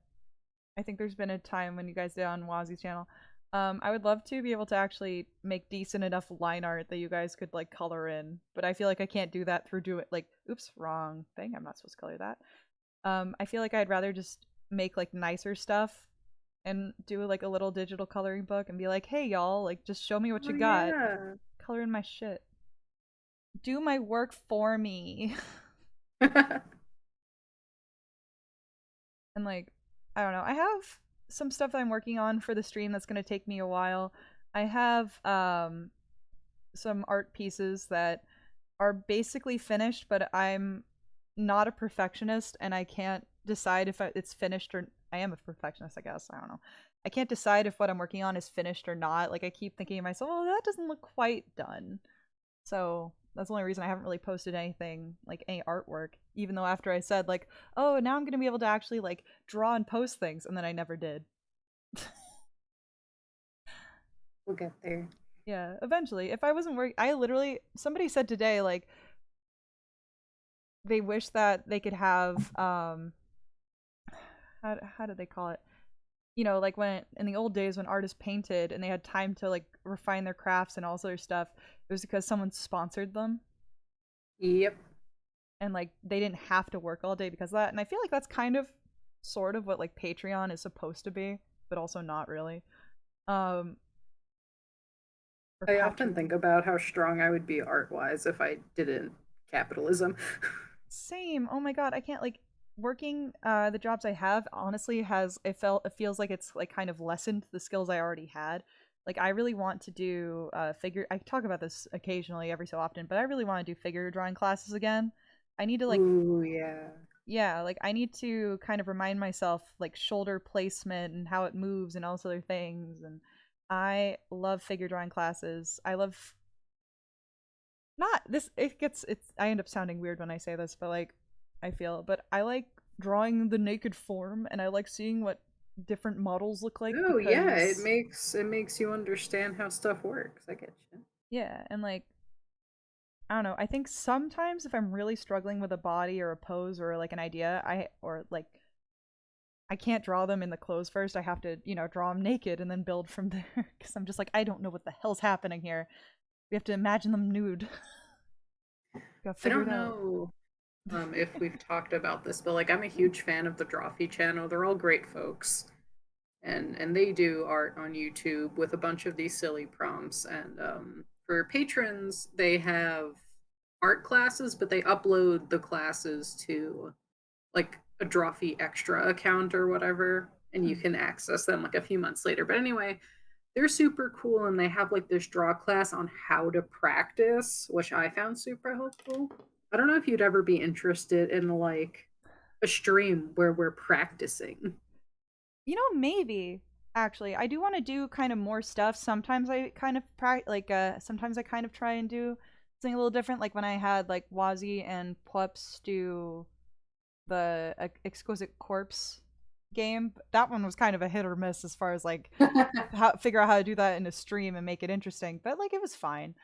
I think there's been a time when you guys did on Wazzy's channel. I would love to be able to actually make decent enough line art that you guys could like color in, but I feel like I can't do that through oops, wrong thing. I'm not supposed to color that. I feel like I'd rather just make like nicer stuff and do like a little digital coloring book and be like, hey y'all, like just show me what you got. Yeah. Color in my shit. Do my work for me. And like, I don't know. I have some stuff that I'm working on for the stream that's gonna take me a while. I have some art pieces that are basically finished, but I'm not a perfectionist and I can't decide if it's finished or I am a perfectionist, I guess. I don't know. I can't decide if what I'm working on is finished or not. Like I keep thinking to myself, oh, that doesn't look quite done. So that's the only reason I haven't really posted anything, like any artwork, even though after I said like, oh, now I'm gonna be able to actually like draw and post things, and then I never did. We'll get there. Yeah, eventually. If I wasn't working, I literally, somebody said today, like, they wish that they could have, how did they call it? You know, like when, in the old days when artists painted and they had time to, like, refine their crafts and all this other stuff, it was because someone sponsored them. Yep. And, like, they didn't have to work all day because of that. And I feel like that's kind of, sort of what, like, Patreon is supposed to be, but also not really. Or I often Patreon. think about how strong I would be art-wise if I didn't capitalism. Same. Oh my god, I can't like working the jobs I have honestly has it feels like it's like kind of lessened the skills I already had. Like I really want to do figure I talk about this occasionally every so often, but I really want to do figure drawing classes again. I need to like Ooh, yeah. yeah, like I need to kind of remind myself like shoulder placement and how it moves and all those other things, and I love figure drawing classes. I love not this it gets it's I end up sounding weird when I say this, but like I feel but I like drawing the naked form and I like seeing what different models look like Oh, yeah. It because makes you understand how stuff works. I get you. yeah, and like I don't know, I think sometimes if I'm really struggling with a body or a pose or like an idea, I can't draw them in the clothes first. I have to, you know, draw them naked and then build from there because I'm just like I don't know what the hell's happening here. We have to imagine them nude. Gotta I figure don't it out. know if we've talked about this, but like I'm a huge fan of the Drawfee channel. They're all great folks, and they do art on YouTube with a bunch of these silly prompts. And for patrons, they have art classes, but they upload the classes to like a Drawfee extra account or whatever, and you Hmm. can access them like a few months later. But anyway, they're super cool, and they have like this draw class on how to practice, which I found super helpful. I don't know if you'd ever be interested in like a stream where we're practicing. You know, maybe actually, I do want to do kind of more stuff. Sometimes I kind of sometimes I kind of try and do something a little different. Like when I had like Wazzy and Plups do the Exquisite Corpse game. That one was kind of a hit or miss as far as like how figure out how to do that in a stream and make it interesting. But like it was fine.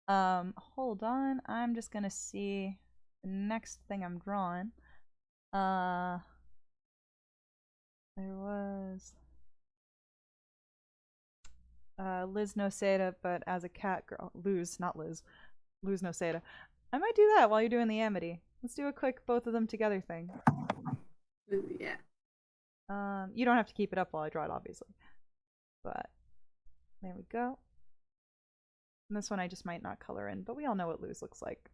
Hold on, I'm just gonna see the next thing I'm drawing. Uh, there was Liz Noseda, but as a cat girl. Luz, not Liz. Luz Noseda. I might do that while you're doing the Amity. Let's do a quick both of them together thing. Ooh, yeah. You don't have to keep it up while I draw it, obviously. But there we go. And this one I just might not color in, but we all know what Luz looks like.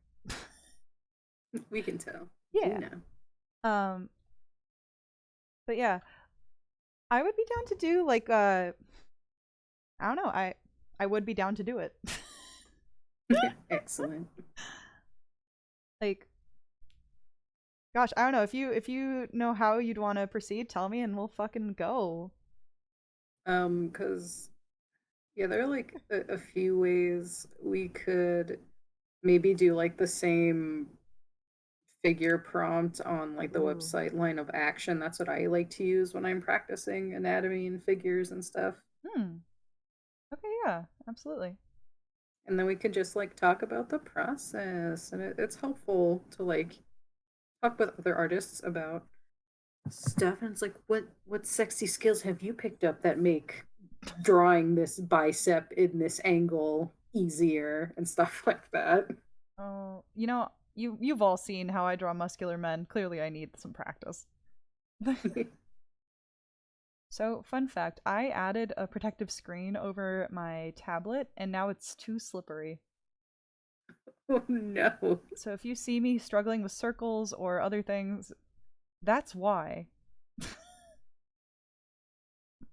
We can tell. We Yeah. know. Um, but yeah, I would be down to do like I don't know, I would be down to do it. Excellent. Like, gosh, I don't know if you know how you'd want to proceed, tell me and we'll fucking go. Because yeah, there are like a few ways we could maybe do like the same figure prompt on like the Ooh. website Line of Action. That's what I like to use when I'm practicing anatomy and figures and stuff. Hmm. Okay, yeah, absolutely. And then we could just like talk about the process, and it's helpful to like talk with other artists about stuff. And it's like, what sexy skills have you picked up that make drawing this bicep in this angle easier and stuff like that. Oh, you know, you've all seen how I draw muscular men. Clearly I need some practice. So, fun fact, I added a protective screen over my tablet and now it's too slippery. Oh no. So if you see me struggling with circles or other things, that's why.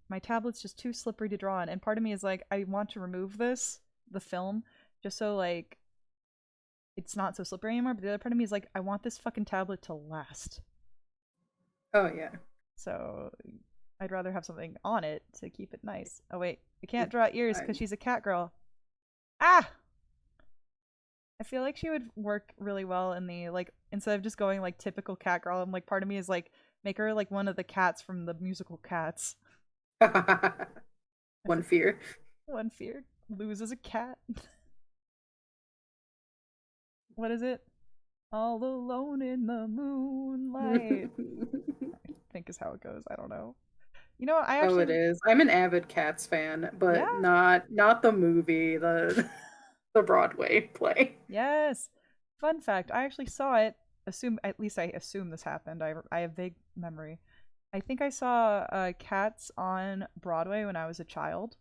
My tablet's just too slippery to draw on, and part of me is like, I want to remove this, the film, just so like it's not so slippery anymore, but the other part of me is like, I want this fucking tablet to last. Oh yeah. So I'd rather have something on it to keep it nice. Oh wait, I can't It's draw ears because fine. she's a cat girl. Ah! I feel like she would work really well in the like instead of just going like typical cat girl. I'm like part of me is like make her like one of the cats from the musical Cats. I One feel fear. one fear loses a cat. What is it? All alone in the moonlight. I think is how it goes. I don't know. You know, I Oh, actually it is. I'm an avid Cats fan, yeah. but not the movie, the the Broadway play. Yes. Fun fact, I actually saw it. Assume at least I assume this happened. I have vague memory. I think I saw Cats on Broadway when I was a child,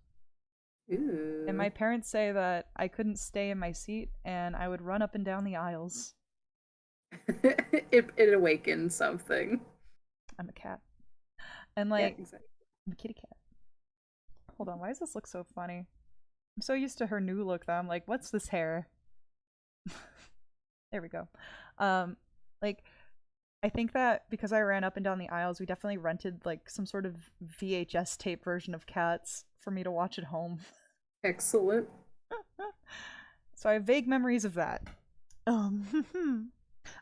and my Ooh. parents say that I couldn't stay in my seat and I would run up and down the aisles. It awakens something. I'm a cat, and Yeah, like exactly. I'm a kitty cat. Hold on, why does this look so funny? I'm so used to her new look that I'm like, what's this hair? There we go. Um, like I think that because I ran up and down the aisles, we definitely rented like some sort of VHS tape version of Cats for me to watch at home. Excellent. So I have vague memories of that.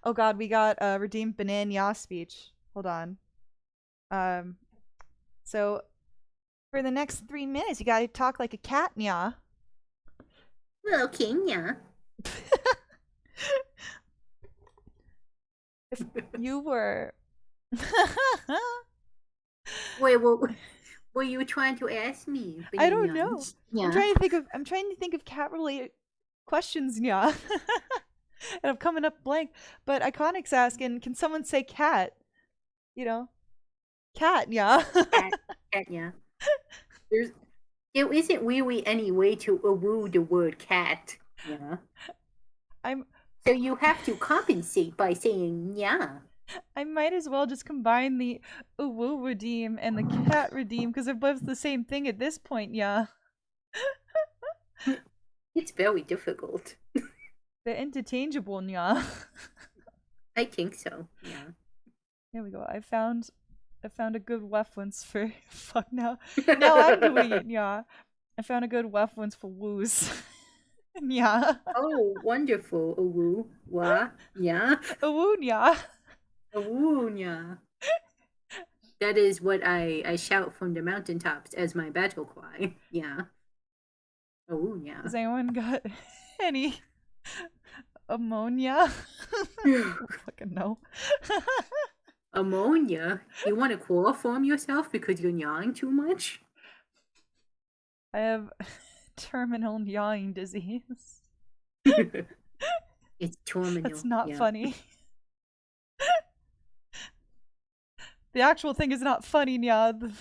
Oh god, we got redeemed banana speech. Hold on. Um, so for the next 3 minutes, you gotta talk like a cat, nya. Well, Kenya. If you were, Wait, what were you trying to ask me, I don't know. Binions? Yeah. I'm trying to think of cat related questions, nya. And I'm coming up blank. But Iconic's asking, can someone say cat? You know, cat, nya. Cat, cat, yeah. There's there isn't really any way to woo the word cat. Yeah. I'm So you have to compensate by saying yeah. I might as well just combine the woo redeem and the cat redeem because they're both the same thing at this point, yeah. It's very difficult. They're interchangeable, yeah. I think so. Yeah. Here we go. I found a good reference for fuck now. Now I'm doing it, yeah. I found a good reference for woos. Yeah. Oh, wonderful. A woo. Wah. Yeah. A woo, yeah. A woo. Yeah. That is what I shout from the mountaintops as my battle cry. Yeah. A woo. Yeah. Has anyone got any ammonia? I don't fucking know. Ammonia? You want to chloroform yourself because you're yawning too much? I have terminal yawning disease. It's terminal. That's not Yeah. funny. The actual thing is not funny, yeah. The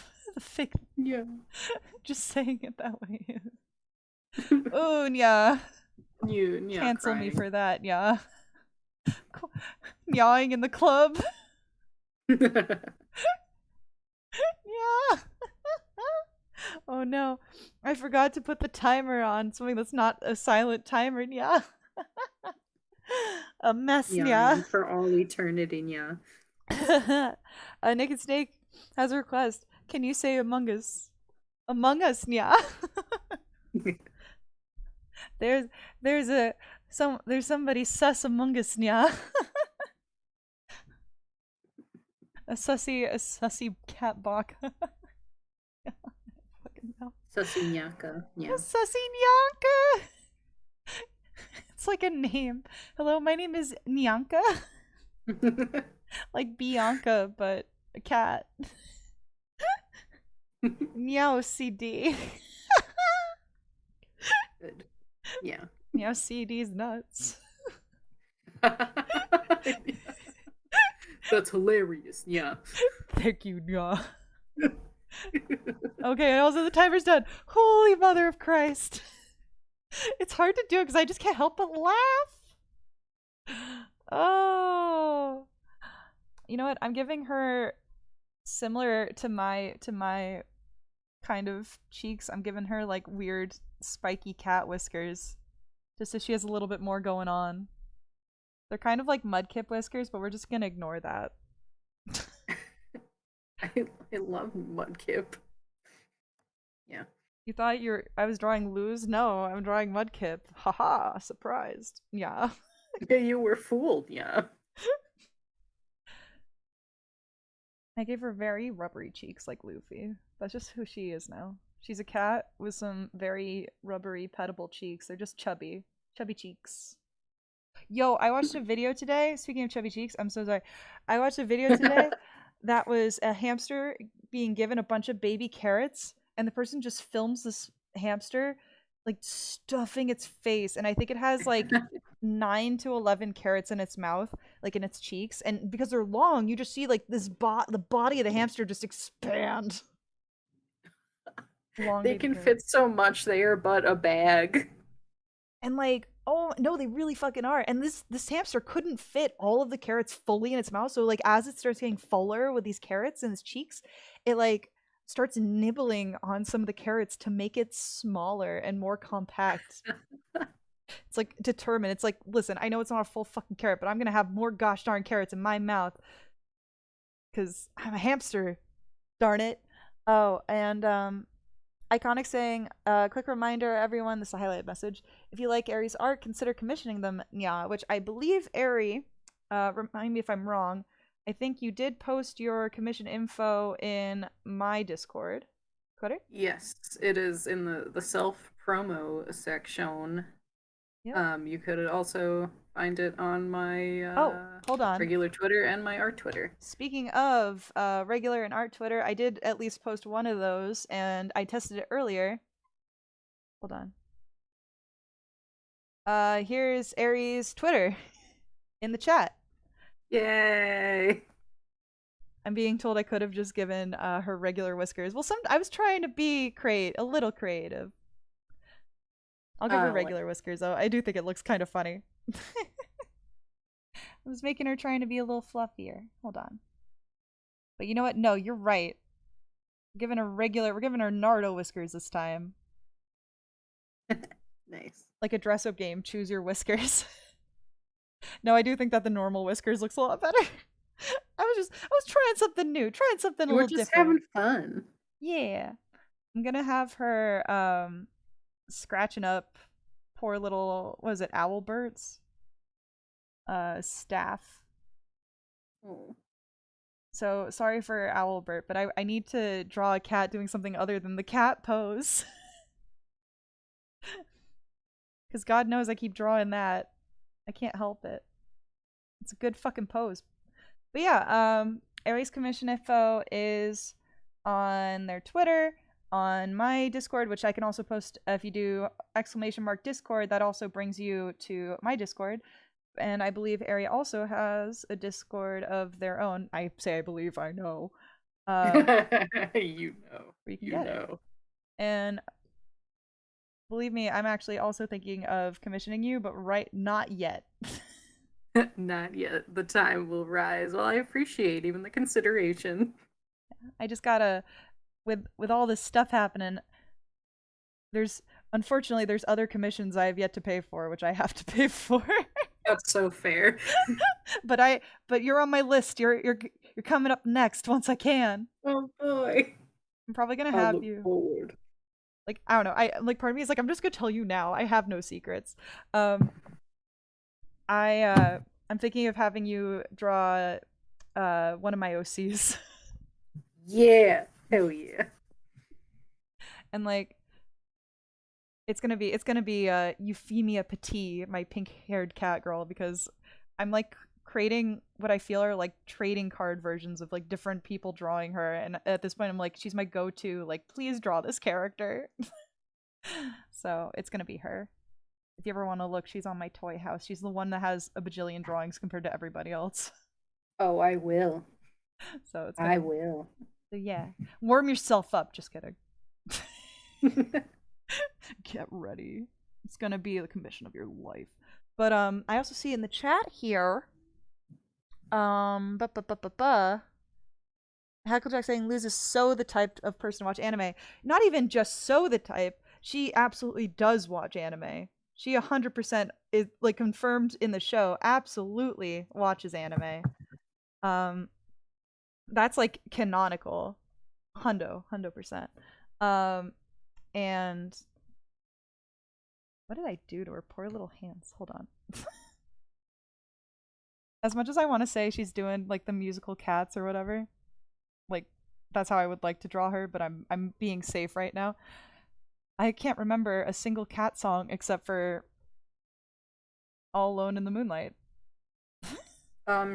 fake. Yeah. Just saying it that way. Oh, yeah. You, yeah, Cancel me crying. for that, yeah. meowing in the club. Yeah. Oh no, I forgot to put the timer on something that's not a silent timer. Yeah. A mess. Yeah. Yawning for all eternity, yeah. Naked Snake has a request. Can you say Among Us? Among Us, yeah. there's there's somebody sus among us, yeah. A sussy cat bok. Fucking hell. Sasinyaka, A yeah. sussy Nyanka. It's like a name. Hello, my name is Nyanka. Like Bianca, but a cat. Meow CD. Good. Yeah. Meow CD's nuts. That's hilarious, yeah. Thank you, yeah. Okay, also the timer's done. Holy mother of Christ. It's hard to do it because I just can't help but laugh. Oh. You know what? I'm giving her similar to my kind of cheeks. I'm giving her like weird spiky cat whiskers. Just so she has a little bit more going on. They're kind of like mudkip whiskers, but we're just gonna ignore that. I love Mudkip. Yeah. You thought I was drawing Luz? No, I'm drawing Mudkip. Haha, surprised. Yeah. Yeah, you were fooled, yeah. I gave her very rubbery cheeks like Luffy. That's just who she is now. She's a cat with some very rubbery, petable cheeks. They're just chubby. Chubby cheeks. Yo, I watched a video today. Speaking of chubby cheeks, I'm so sorry. I watched a video today that was a hamster being given a bunch of baby carrots, and the person just films this hamster like stuffing its face, and I think it has like 9 to 11 carrots in its mouth, like in its cheeks, and because they're long, you just see like the body of the hamster just expand. Long They baby can carrots. fit so much there, but a bag. And like, oh no, they really fucking are. And this hamster couldn't fit all of the carrots fully in its mouth. So like as it starts getting fuller with these carrots in its cheeks, it like starts nibbling on some of the carrots to make it smaller and more compact. It's like determined. It's like, listen, I know it's not a full fucking carrot, but I'm gonna have more gosh darn carrots in my mouth because I'm a hamster. Darn it. Oh, and Iconic saying, quick reminder, everyone, this is a highlighted message. If you like Aries art, consider commissioning them, yeah, which I believe, Ari, remind me if I'm wrong, I think you did post your commission info in my Discord. Correct? Yes, it is in the self promo section. Yep. You could also find it on my Oh, hold on. regular Twitter and my art Twitter. Speaking of regular and art Twitter, I did at least post one of those, and I tested it earlier. Hold on. Here's Aries' Twitter in the chat. Yay! I'm being told I could have just given her regular whiskers. Well, I was trying to be a little creative. I'll give her regular whiskers though. I do think it looks kind of funny. I was making her trying to be a little fluffier. Hold on. But you know what? No, you're right. We're giving her Naruto whiskers this time. Nice. Like a dress-up game. Choose your whiskers. No, I do think that the normal whiskers looks a lot better. I was trying something new, trying something a little different. We're just having fun. Yeah. I'm gonna have her scratching up poor little, what is it, Owlbert's staff. Oh. So sorry for Owlbert, but I need to draw a cat doing something other than the cat pose. Because God knows I keep drawing that. I can't help it. It's a good fucking pose. But yeah, Aries Commission info is on their Twitter, on my Discord, which I can also post if you do !Discord, that also brings you to my Discord. And I believe Ari also has a Discord of their own. I say I believe, I know. You know. You know. And believe me, I'm actually also thinking of commissioning you, but not yet. Not yet. The time will rise. Well, I appreciate even the consideration. I just gotta with all this stuff happening. There's unfortunately there's other commissions I have yet to pay for, which I have to pay for. That's so fair. but I but you're on my list. You're coming up next once I can. Oh boy. I'm probably gonna I'll have look you. forward. Like I don't know. I like part of me is like I'm just gonna tell you now. I have no secrets. Um, I'm thinking of having you draw one of my OCs. Yeah. Hell yeah. and like it's gonna be Euphemia Petit, my pink haired cat girl, because I'm like creating what I feel are like trading card versions of like different people drawing her, and at this point I'm like she's my go-to, like please draw this character. So it's gonna be her. If you ever want to look, she's on my toy house. She's the one that has a bajillion drawings compared to everybody else. Oh, I will. So it's I gonna will. so yeah. Warm yourself up, just kidding. Get ready. It's gonna be the commission of your life. But I also see in the chat here, Hacklejack saying Liz is so the type of person to watch anime. Not even just so the type. She absolutely does watch anime. She 100% is like confirmed in the show. Absolutely watches anime. Um, that's like canonical. Hundo percent. Um, and what did I do to her poor little hands? Hold on. As much as I want to say she's doing like the musical Cats or whatever, like that's how I would like to draw her, but I'm being safe right now. I can't remember a single cat song except for All Alone in the Moonlight.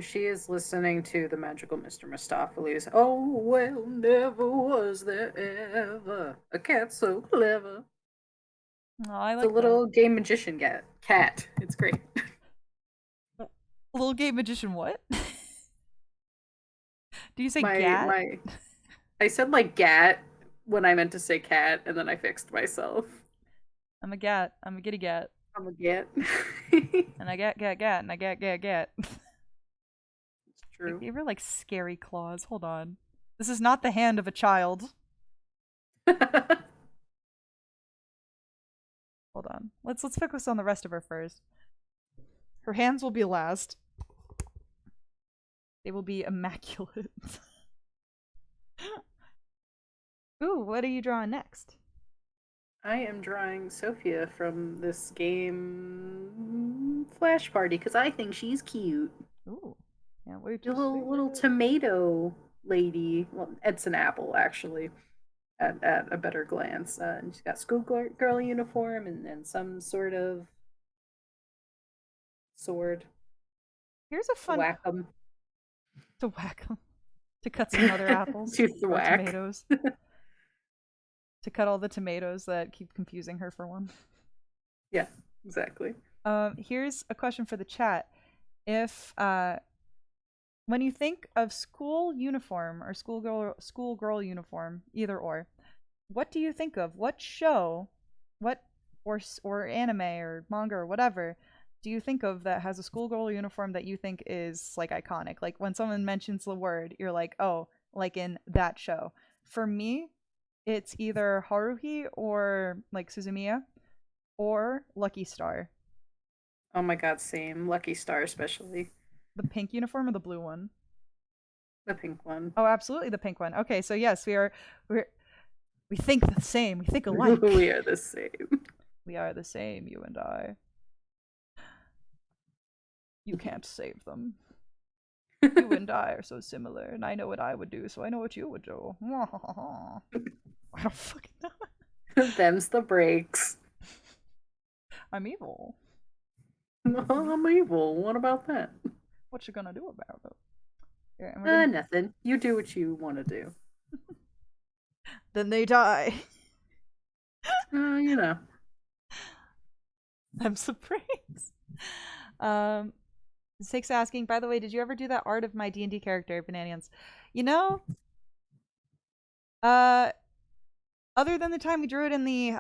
She is listening to the magical Mr. Mistopheles. Oh, well, never was there ever a cat so clever. Oh, I It's a like that. little gay magician cat. It's great. Little gay magician, what? Do you say My gat? my I said like gat when I meant to say cat, and then I fixed myself. I'm a gat. I'm a giddy gat. I'm a gat. And I gat, and I gat. It's Like, true. they were like scary claws. Hold on. This is not the hand of a child. Hold on. Let's focus on the rest of her first. Her hands will be last. They will be immaculate. Ooh, what are you drawing next? I am drawing Sophia from this game Flash Party because I think she's cute. Ooh, can't wait The to see little it. tomato lady. Well, it's an apple actually. At a better glance, and she's got schoolgirl uniform and some sort of sword Here's a to fun whack them. to whack them, to cut some other apples To or thwack. tomatoes, to cut all the tomatoes that keep confusing her for one. Yeah, exactly. Here's a question for the chat. If when you think of school uniform or schoolgirl uniform, either or, what do you think of? What show, what or anime or manga or whatever do you think of that has a schoolgirl uniform that you think is like iconic? Like when someone mentions the word, you're like, oh, like in that show. For me, it's either Haruhi or like Suzumiya or Lucky Star. Oh my god, same. Lucky Star, especially The pink uniform or the blue one? the pink one. Oh, absolutely the pink one. Okay, so yes, we think the same. We think We alike. are the same. We are the same, you and I. You can't save them. You and I are so similar, and I know what I would do, so I know what you would do. I don't fucking know. Them's the breaks. I'm evil. I'm evil. What about that? What you gonna do about it? Yeah, and we're gonna. Nothing. You do what you want to do. Then they die. You know. I'm surprised. Um, Six asking. By the way, did you ever do that art of my D&D character, Bananians? You know, uh, other than the time we drew it in the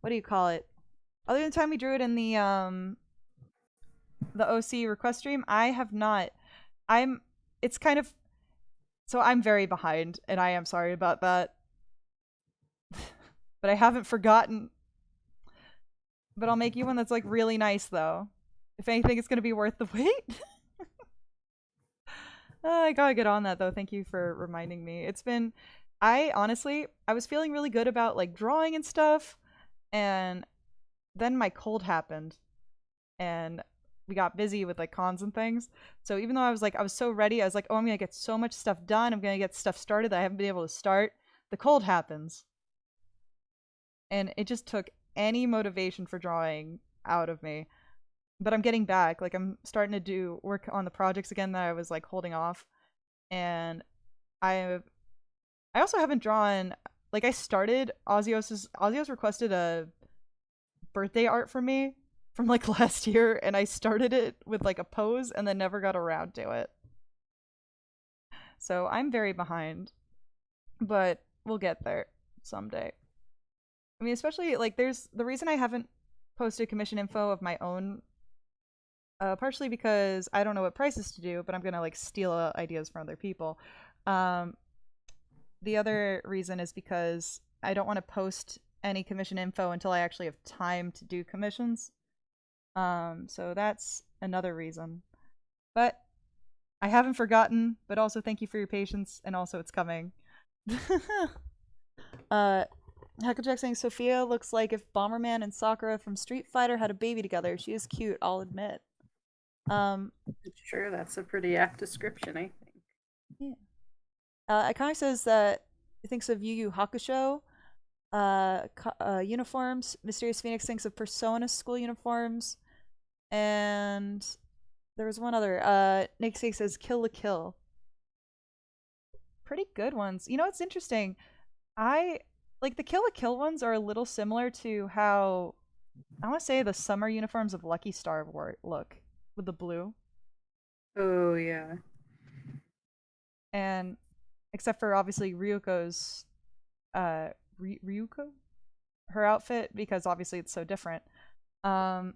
what do you call it? Other than the time we drew it in the the OC request stream. I have not. I'm. It's kind of. So I'm very behind, and I am sorry about that. But I haven't forgotten. But I'll make you one that's like really nice, though. If anything, it's gonna be worth the wait. I gotta get on that though. Thank you for reminding me. It's been. I honestly, I was feeling really good about like drawing and stuff, and then my cold happened, and we got busy with like cons and things. So even though I was so ready, I was like, oh, I'm gonna get so much stuff done. I'm gonna get stuff started that I haven't been able to start. The cold happens, and it just took any motivation for drawing out of me. But I'm getting back. Like I'm starting to do work on the projects again that I was like holding off, and I I also haven't drawn. Like I started Ozios requested a birthday art for me from like last year, and I started it with like a pose and then never got around to it. So I'm very behind, but we'll get there someday. I mean, especially like there's the reason I haven't posted commission info of my own, partially because I don't know what prices to do, but I'm gonna like steal ideas from other people. Um, the other reason is because I don't want to post any commission info until I actually have time to do commissions. So that's another reason. But I haven't forgotten, but also thank you for your patience, and also it's coming. uh, Hacklejack saying Sophia looks like if Bomberman and Sakura from Street Fighter had a baby together. She is cute, I'll admit. Sure, that's a pretty apt description, I think. Yeah. Iconic says that he thinks of Yu Yu Hakusho uniforms. Mysterious Phoenix thinks of Persona school uniforms. And there was one other. Nick says Kill la Kill. Pretty good ones. You know, it's interesting. I like the Kill la Kill ones are a little similar to how I want to say the summer uniforms of Lucky Star look with the blue. Oh yeah. And except for obviously Ryuko's Ryuko, her outfit, because obviously it's so different. Um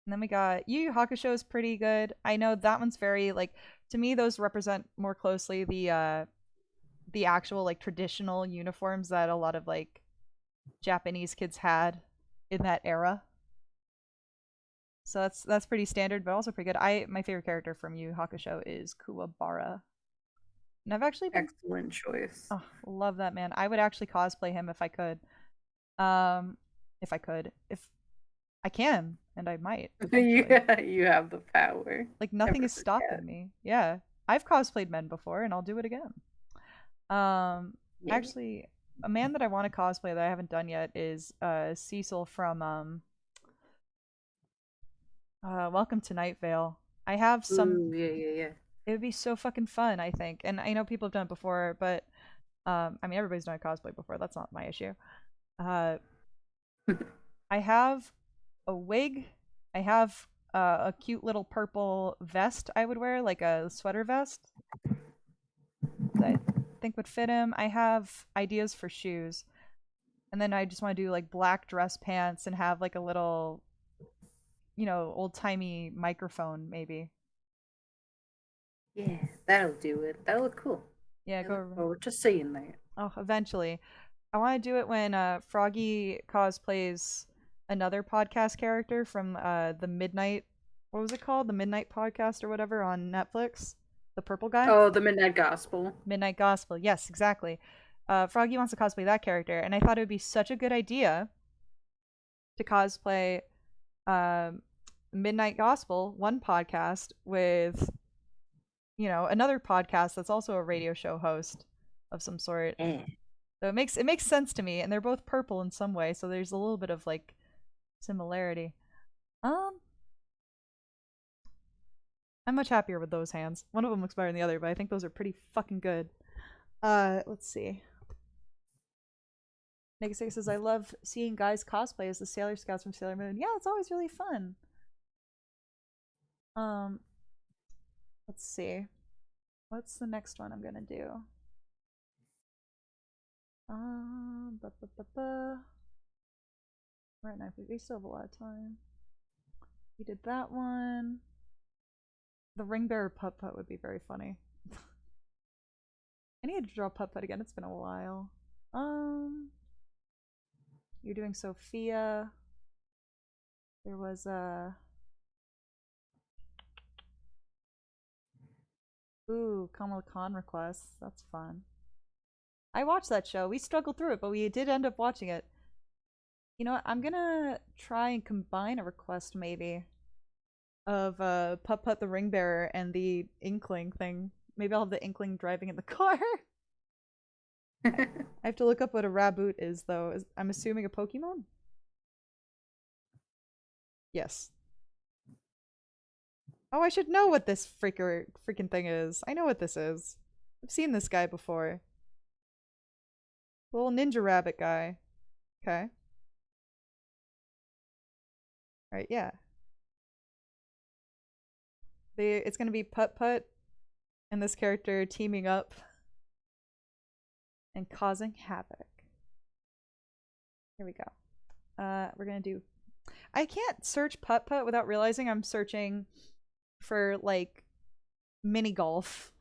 and then we got Yu Yu Hakusho is pretty good. I know that one's very like, to me those represent more closely the actual like traditional uniforms that a lot of like Japanese kids had in that era. So that's pretty standard, but also pretty good. My favorite character from Yu Yu Hakusho is Kuwabara, and I've actually been, Excellent choice. oh, love that man. I would actually cosplay him if I could. Um, if I can, and I might eventually. You have the power. Like nothing Never is forget. stopping me. Yeah, I've cosplayed men before, and I'll do it again. Um, Yeah. actually, a man that I want to cosplay that I haven't done yet is Cecil from Welcome to Night Vale. I have some. Ooh, yeah, yeah, It would be so fucking fun, I think, and I know people have done it before, but I mean everybody's done cosplay before. That's not my issue. Uh, yeah. I have a wig. I have a cute little purple vest I would wear, like a sweater vest that I think would fit him. I have ideas for shoes, and then I just want to do like black dress pants and have like a little, old timey microphone maybe. Yeah, that'll do it. That'll look cool. Yeah, I look go. forward to seeing that. Oh, eventually. I want to do it when Froggy cosplays another podcast character from the Midnight. What was it called? The Midnight Podcast or whatever on Netflix. The purple guy. Oh, the Midnight Gospel. Midnight Gospel. Yes, exactly. Froggy wants to cosplay that character, and I thought it would be such a good idea to cosplay Midnight Gospel, one podcast, with another podcast that's also a radio show host of some sort. Yeah. So it makes sense to me, and they're both purple in some way, so there's a little bit of like similarity. Um, I'm much happier with those hands. One of them looks better than the other, but I think those are pretty fucking good. Let's see. Negative says I love seeing guys cosplay as the Sailor Scouts from Sailor Moon. Yeah, it's always really fun. Um, let's see. What's the next one I'm gonna do? Ba, ba, ba, ba. Right now, we still have a lot of time. We did that one. The ring bearer putt putt would be very funny. I need to draw putt putt again. It's been a while. You're doing Sophia. There was a ooh, Kamala Khan requests. That's fun. I watched that show. We struggled through it, but we did end up watching it. You know what? I'm gonna try and combine a request maybe of Putt Putt the Ring Bearer and the Inkling thing. Maybe I'll have the Inkling driving in the car. I have to look up what a Raboot is though. I'm assuming a Pokemon? Yes. Oh, I should know what this freaking thing is. I know what this is. I've seen this guy before. Little ninja rabbit guy. Okay. Alright, yeah. It's gonna be Putt Putt and this character teaming up and causing havoc. Here we go. We're gonna do. I can't search Putt Putt without realizing I'm searching for like mini golf.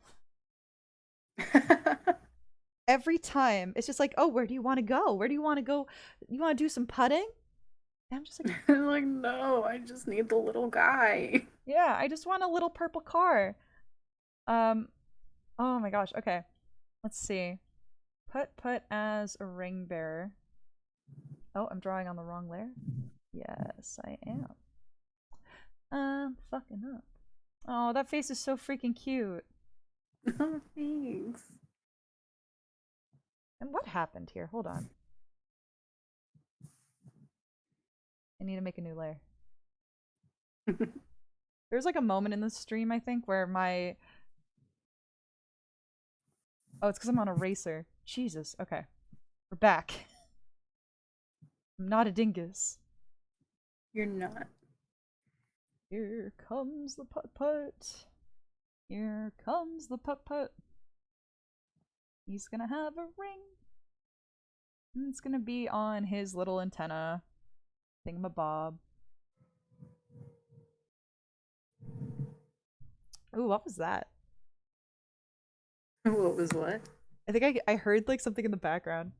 Every time it's just like, oh, where do you want to go? Where do you want to go? You want to do some putting? And I'm just like, like, no, I just need the little guy. yeah, I just want a little purple car. Oh my gosh. Okay, let's see. Putt Putt as a ring bearer. Oh, I'm drawing on the wrong layer. Yes, I am. Fucking up. Oh, that face is so freaking cute. Oh, thanks. And what happened here? Hold on. I need to make a new layer. There's like a moment in the stream, I think, where my... Oh, it's because I'm on a racer. Jesus, okay. We're back. I'm not a dingus. You're not. Here comes the putt-putt. Here comes the putt-putt. He's gonna have a ring. And it's gonna be on his little antenna thingamabob. Ooh, what was that? What was what? I think I heard like something in the background.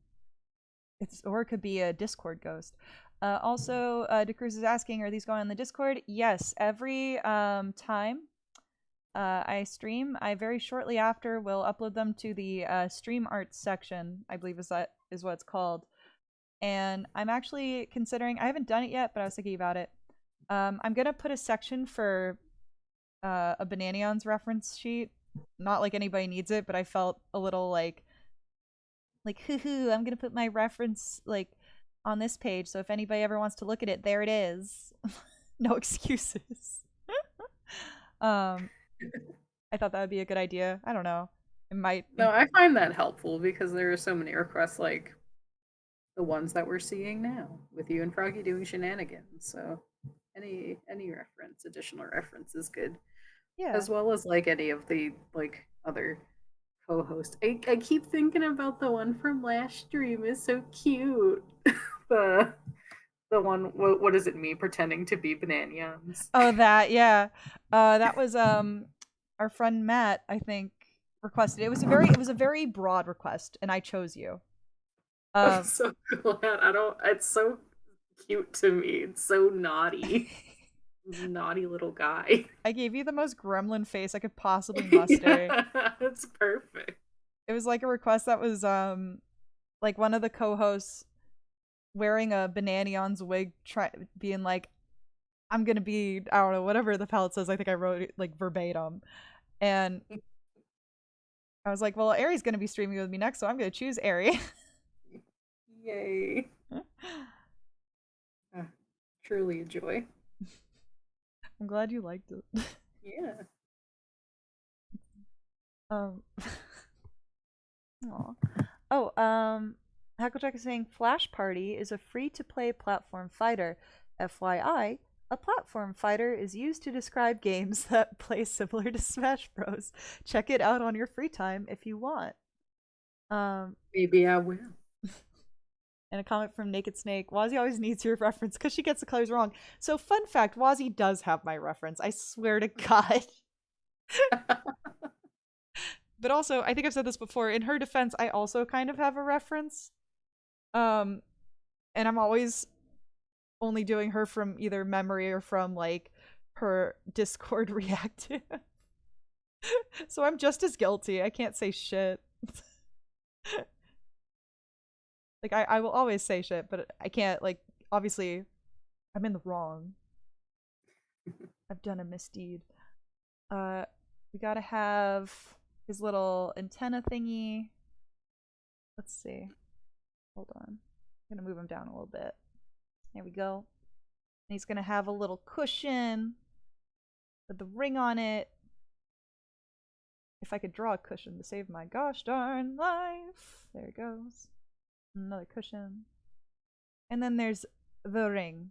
Or it could be a Discord ghost. Also, DeCruz is asking, are these going on the Discord? Yes, every time I stream, I very shortly after will upload them to the stream arts section, I believe is what it's called. And I'm actually considering, I haven't done it yet, but I was thinking about it. I'm gonna put a section for a Bananions reference sheet. Not like anybody needs it, but I felt a little like hoo hoo, I'm gonna put my reference like on this page, so if anybody ever wants to look at it, there it is. No excuses. I thought that would be a good idea. I don't know. It might. No, I find that helpful because there are so many requests like the ones that we're seeing now with you and Froggy doing shenanigans. So any reference, additional reference is good. Yeah. As well as like any of the like other co-host. I keep thinking about the one from last stream is so cute. the one what is it me pretending to be Bananians? Oh, that yeah. That was our friend Matt, I think, requested. It was a very broad request, and I chose you. I'm so glad. It's so cute to me. It's so naughty. Naughty little guy. I gave you the most gremlin face I could possibly muster. Yeah, it's perfect. It was like a request that was like one of the co-hosts wearing a Bananions wig, being like, I'm gonna be, I don't know, whatever the palette says. I think I wrote it like verbatim, and I was like, well, Ari's gonna be streaming with me next, so I'm gonna choose Ari. Yay. Truly a joy. I'm glad you liked it. Yeah. Hacklejack is saying Flash Party is a free-to-play platform fighter. FYI, a platform fighter is used to describe games that play similar to Smash Bros. Check it out on your free time if you want. Maybe I will. And a comment from Naked Snake. Wazzy always needs your reference because she gets the colors wrong. So, fun fact, Wazzy does have my reference. I swear to God. But also, I think I've said this before. In her defense, I also kind of have a reference. And I'm always only doing her from either memory or from like her Discord reactive. So I'm just as guilty. I can't say shit. Like I will always say shit, but I can't like obviously I'm in the wrong. I've done a misdeed. We gotta have his little antenna thingy. Let's see. Hold on. I'm gonna move him down a little bit. There we go. And he's gonna have a little cushion with the ring on it. If I could draw a cushion to save my gosh darn life. There it goes. Another cushion. And then there's the ring.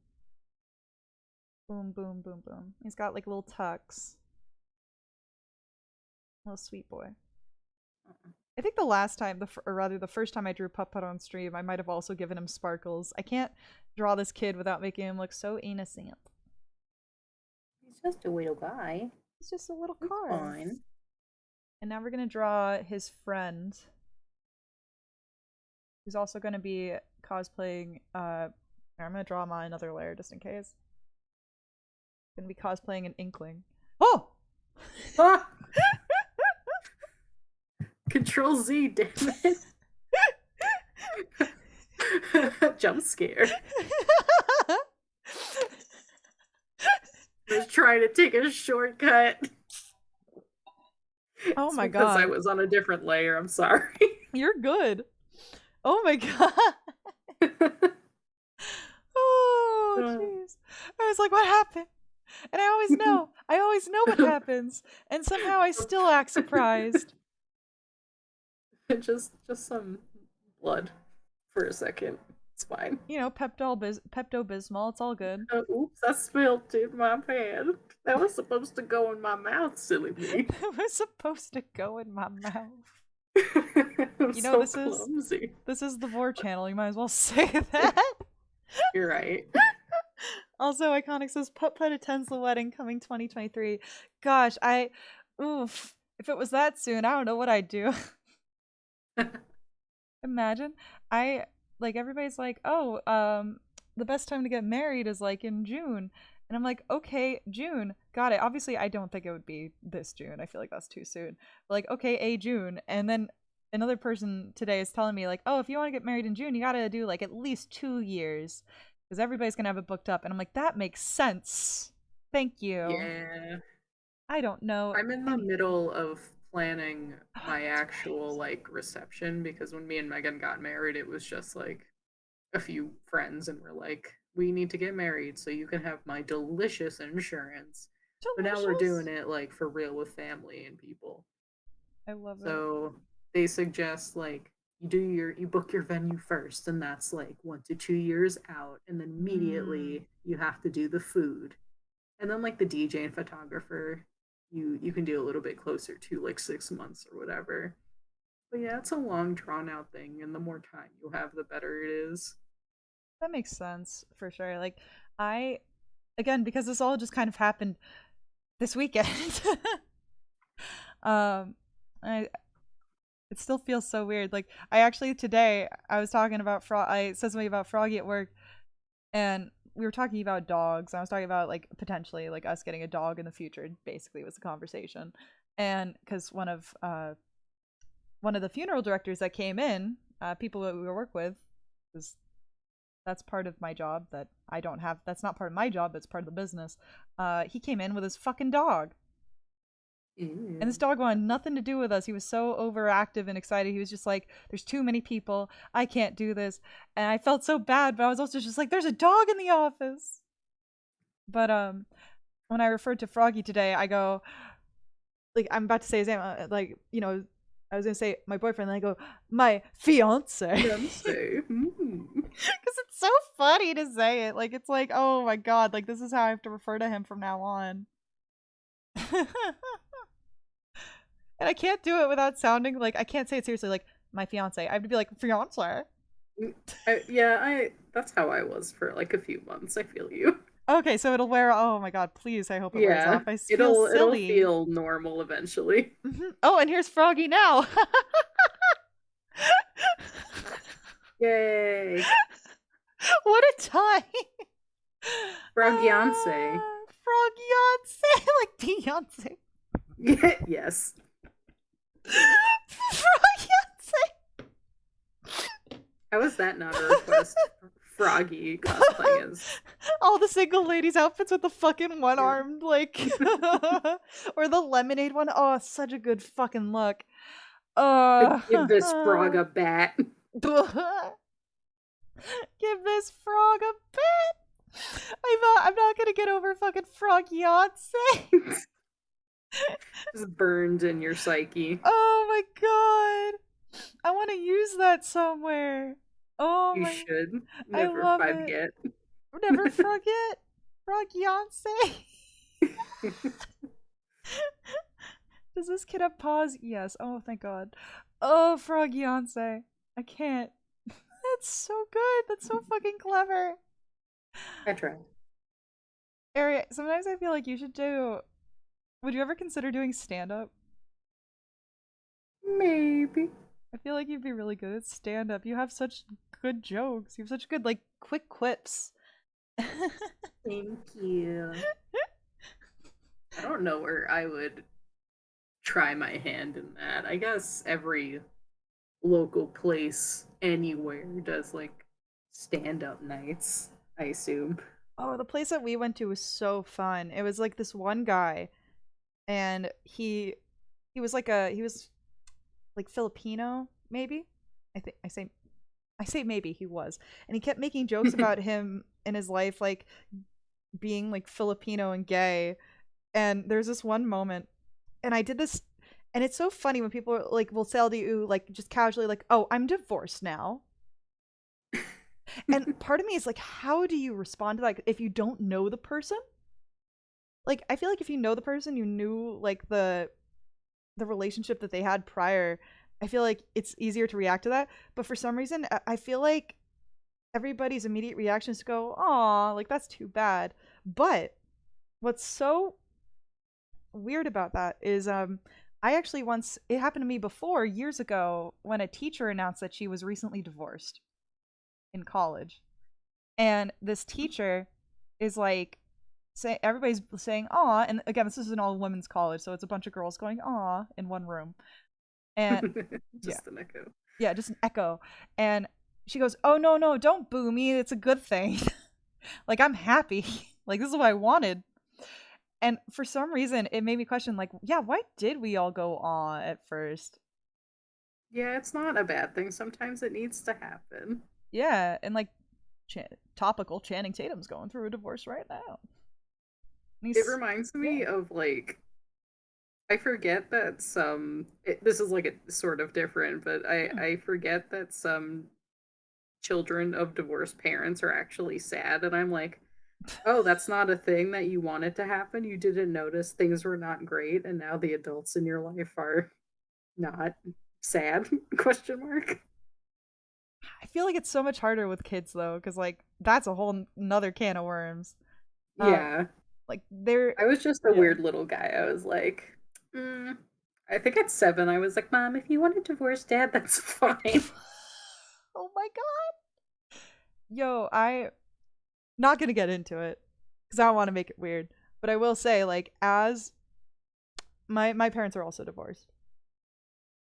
Boom, boom, boom, boom. He's got like little tucks. Little sweet boy. I think the last time, or rather the first time I drew Putt Putt on stream, I might have also given him sparkles. I can't draw this kid without making him look so innocent. He's just a little guy. He's just a little He's car. fine. And now we're gonna draw his friend, who's also gonna be cosplaying. I'm gonna draw him on another layer just in case. Gonna be cosplaying an Inkling. Oh! Ah! Control Z, damn it. Jump scare. I was trying to take a shortcut. Oh my because god. I was on a different layer, I'm sorry. You're good. Oh my god. Oh, jeez. I was like, what happened? And I always know. I always know what happens. And somehow I still act surprised. just some blood for a second. It's fine. You know, Pepto-Bismol. It's all good. Oops, I spilled it in my pan. That was supposed to go in my mouth, silly me. That was supposed to go in my mouth. You know, so this is the Vor channel. You might as well say that. You're right. Also, Iconic says Putt Putt attends the wedding coming 2023. Gosh, oof. If it was that soon, I don't know what I'd do. Imagine. Like everybody's like, oh, the best time to get married is like in June. And I'm like, okay, June. Got it. Obviously, I don't think it would be this June. I feel like that's too soon. But like, okay, June. And then another person today is telling me like, oh, if you want to get married in June, you got to do like at least 2 years. Because everybody's going to have it booked up. And I'm like, that makes sense. Thank you. Yeah. I don't know. I'm in the middle of planning my actual like reception because when me and Megan got married, it was just like a few friends and we're like, we need to get married so you can have my delicious insurance. Delicious? But now we're doing it like for real with family and people. I love it. So they suggest like you book your venue first and that's like 1 to 2 years out and then immediately you have to do the food. And then like the DJ and photographer you can do a little bit closer to like 6 months or whatever. But yeah, it's a long drawn out thing and the more time you have the better it is. That makes sense for sure. Like again, because this all just kind of happened this weekend. It still feels so weird. Like I actually today I was talking about I said something about Froggy at work and we were talking about dogs. I was talking about like potentially like us getting a dog in the future. Basically, was the conversation, and because one of the funeral directors that came in, people that we work with, was that's part of my job that I don't have. That's not part of my job. That's part of the business. He came in with his fucking dog. And this dog wanted nothing to do with us. He was so overactive and excited. He was just like, there's too many people. I can't do this. And I felt so bad, but I was also just like, there's a dog in the office. But when I referred to Froggy today, I go, like, I'm about to say his name, like, you know, I was going to say my boyfriend, and I go, my fiance. Because it's so funny to say it. Like, it's like, oh my God, like, this is how I have to refer to him from now on. And I can't do it without sounding like I can't say it seriously like my fiance. I have to be like fiance. I that's how I was for like a few months. I feel you. Okay, so it'll wear. Oh my god, please! I hope it wears Yeah, off. Feel it'll silly. feel normal eventually. Oh, and here's Froggy now. Yay, What a time! Froggyance. Froggy like Beyonce. Yes, Froggy. how is that not a request? Froggy cosplaying as All the single ladies' outfits with the fucking one yeah. armed, like, or the lemonade one. Oh, such a good fucking look. Give this frog a bat. Give this frog a bit. I'm not gonna get over fucking Frog Yahtzee. Just burned in your psyche. Oh my god. I want to use that somewhere. Oh You my, should I never love it. forget. Never forget Frog Yahtzee. Does this kid have paws? Yes. Oh, thank God. Oh, Frog Yonsei. I can't. That's so good. That's so fucking clever. I tried. Ari, sometimes I feel like you should do. Would you ever consider doing stand up? Maybe. I feel like you'd be really good at stand up. You have such good jokes. You have such good, like, quick quips. Thank you. I don't know where I would try my hand in that. I guess every local place anywhere does like stand up nights, I assume. Oh, the place that we went to was so fun. It was like this one guy, and he was like he was like Filipino, maybe. I think I say maybe he was, and he kept making jokes about him in his life, like being like Filipino and gay. And there's this one moment, and I did this, and it's so funny when people like will tell you like just casually like, "Oh, I'm divorced now." And part of me is like, how do you respond to that if you don't know the person? Like, I feel like if you know the person, you knew like the relationship that they had prior. I feel like it's easier to react to that. But for some reason, I feel like everybody's immediate reaction is to go, "Aw, like that's too bad." But what's so weird about that is I actually once it happened to me before years ago when a teacher announced that she was recently divorced in college. And this teacher is like say everybody's saying "aw," and again this is an all women's college, so it's a bunch of girls going "aw" in one room. And yeah, Just an echo. yeah, just an echo. And she goes, "Oh no, no, don't boo me. It's a good thing." Like I'm happy. Like this is what I wanted. And for some reason it made me question like, yeah, why did we all go "aw" at first? Yeah, it's not a bad thing. Sometimes it needs to happen. Yeah, and like topical Channing Tatum's going through a divorce right now. And It he's reminds yeah. me of like I forget that this is like a sort of different, but Hmm. I forget that some children of divorced parents are actually sad, and I'm like, oh, that's not a thing that you wanted to happen. You didn't notice things were not great, and now the adults in your life are not sad? Question mark. I feel like it's so much harder with kids though, because like that's a whole another can of worms. Uh, Yeah, like they're I was just a yeah. weird little guy. I was like, I think at 7, I was like, Mom, if you want to divorce Dad, that's fine. Oh my god. Yo, I not gonna get into it because I don't want to make it weird, but I will say like as my parents are also divorced.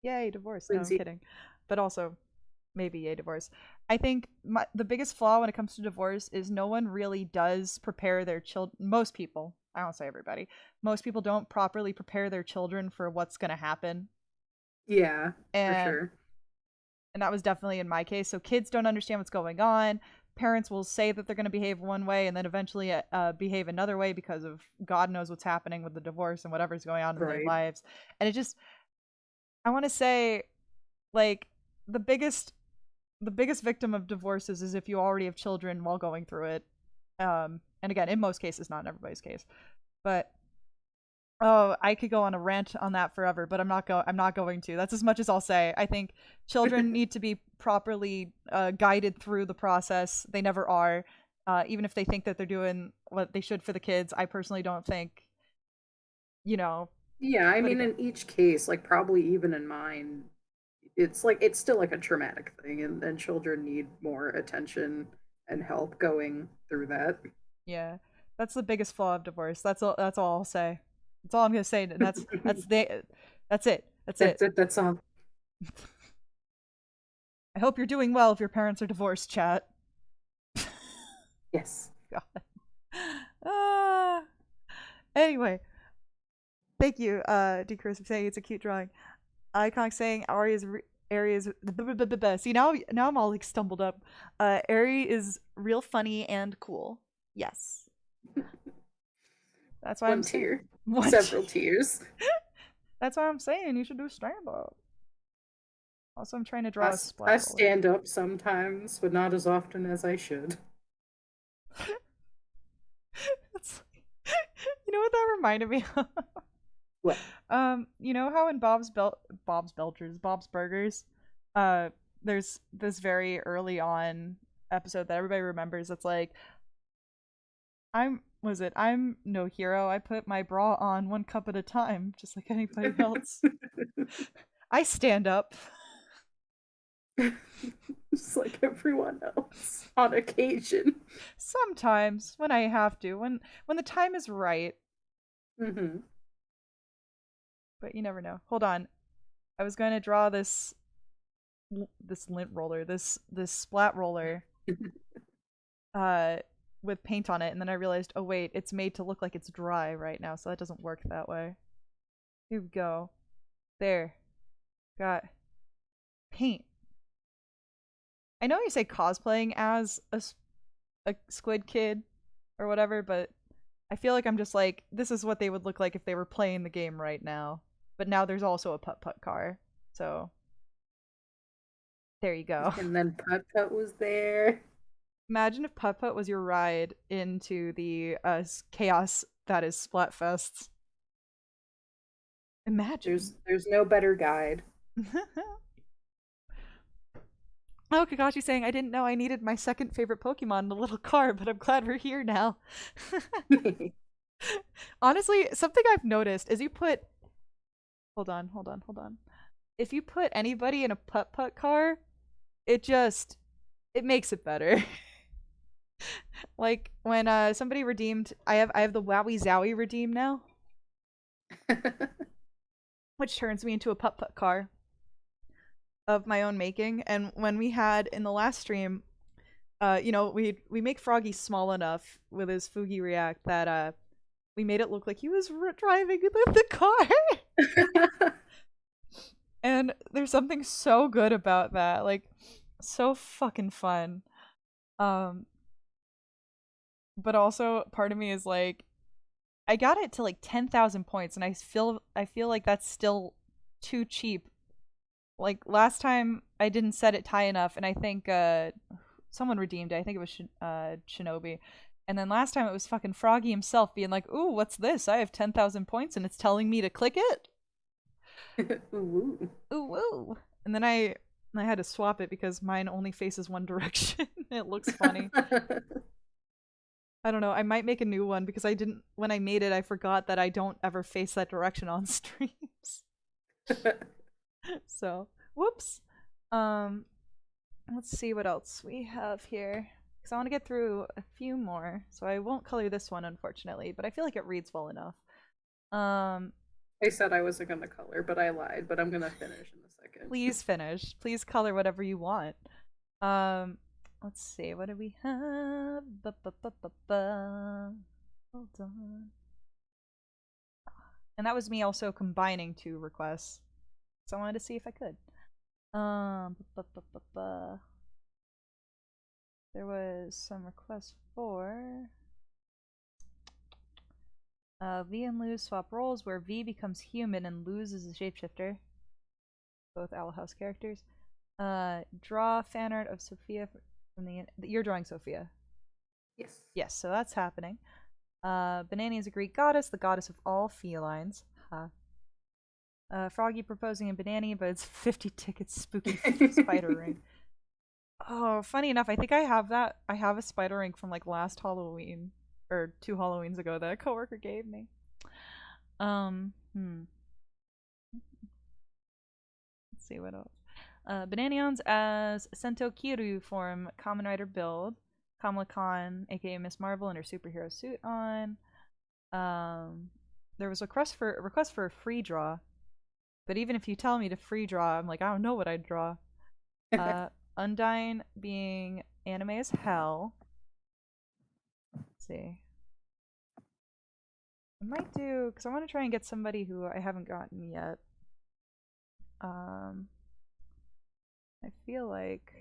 Yay, divorce. No, I'm Lindsay, kidding. But also maybe yay divorce. I think the biggest flaw when it comes to divorce is no one really does prepare their children. Most people, I don't say everybody, most people don't properly prepare their children for what's going to happen. yeah, for And sure. that was definitely in my case. So kids don't understand what's going on. Parents will say that they're going to behave one way and then eventually behave another way because of God knows what's happening with the divorce and whatever's going on in their Right. lives. And it just, I want to say, like, the biggest victim of divorces is if you already have children while going through it. And again, in most cases, not in everybody's case, but Oh, I could go on a rant on that forever, but I'm not going to. That's as much as I'll say. I think children need to be properly guided through the process. They never are. Even if they think that they're doing what they should for the kids, I personally don't think, you know. Yeah, I But mean, again, in each case, like probably even in mine, it's like it's still like a traumatic thing, and children need more attention and help going through that. yeah, that's the biggest flaw of divorce. That's all I'll say. That's all I'm gonna say. And that's it. That's it. That's it. That's all. I hope you're doing well if your parents are divorced, chat. Yes. God. Ah. Anyway, thank you, Decris, for saying it's a cute drawing. Iconic saying Ari is see now I'm all like stumbled up. Ari is real funny and cool. Yes, that's why I'm One saying tear, what. several tears. That's why I'm saying you should do stand up. Also, I'm trying to I, draw a I splat roller. stand up sometimes, but not as often as I should. It's you know what that reminded me of? What? You know how in Bob's Burgers, there's this very early on episode that everybody remembers. It's like I'm no hero. I put my bra on one cup at a time, just like anybody else. I stand up Just like everyone else on occasion. sometimes when I have to, when the time is right. Hmm. But you never know. Hold on, I was going to draw this lint roller, this splat roller, uh, with paint on it, and then I realized, oh wait, it's made to look like it's dry right now, so that doesn't work that way. Here we go. There, got paint. I know you say cosplaying as a squid kid or whatever, but I feel like I'm just like, this is what they would look like if they were playing the game right now. But now there's also a putt putt car, so there you go. And then Putt Putt was there. Imagine if putt putt was your ride into the chaos that is Splatfests. Imagine. There's no better guide. Oh, Kakashi's saying, I didn't know I needed my second favorite Pokemon in a little car, but I'm glad we're here now. Honestly, something I've noticed is you put. Hold on. If you put anybody in a putt putt car, it just. It makes it better. Like when somebody redeemed. I have the Wowie Zowie redeem now, which turns me into a putt putt car of my own making. And when we had in the last stream, we make Froggy small enough with his Fugi React that we made it look like he was driving the car. And there's something so good about that, like so fucking fun. Um, but also part of me is like, I got it to like 10,000 points, and I feel like that's still too cheap. Like last time I didn't set it high enough, and I think someone redeemed it. I think it was Shinobi. And then last time it was fucking Froggy himself being like, "Ooh, what's this? I have 10,000 points and it's telling me to click it." Ooh. Ooh, woo. And then I had to swap it because mine only faces one direction. It looks funny. I don't know. I might make a new one because I didn't when I made it I forgot that I don't ever face that direction on streams. So, whoops. Um let's see what else we have here. Because I want to get through a few more. So I won't color this one, unfortunately, but I feel like it reads well enough. Um, I said I wasn't gonna color, but I lied. But I'm gonna finish in a second. please finish. Please color whatever you want. Um, let's see. What do we have? Hold on. And that was me also combining two requests. So I wanted to see if I could. Um, there was some requests for V and Luz swap roles where V becomes human and Luz is a shapeshifter. Both Owl House characters. Draw fan art of Sophia from the. You're drawing Sophia. Yes. Yes, so that's happening. Banani is a Greek goddess, the goddess of all felines. Huh. Froggy proposing in Banani, but it's 50 tickets, spooky spider ring. Oh, funny enough, I think I have that. I have a spider ring from like last Halloween or 2 Halloweens ago that a coworker gave me. Hmm. Let's see what else. Bananions as Sento Kiru form Kamen Rider build. Kamala Khan, aka Miss Marvel, in her superhero suit on. There was a request for a free draw, but even if you tell me to free draw, I'm like, I don't know what I'd draw. Undyne being anime as hell. Let's see. I might do, because I want to try and get somebody who I haven't gotten yet. I feel like.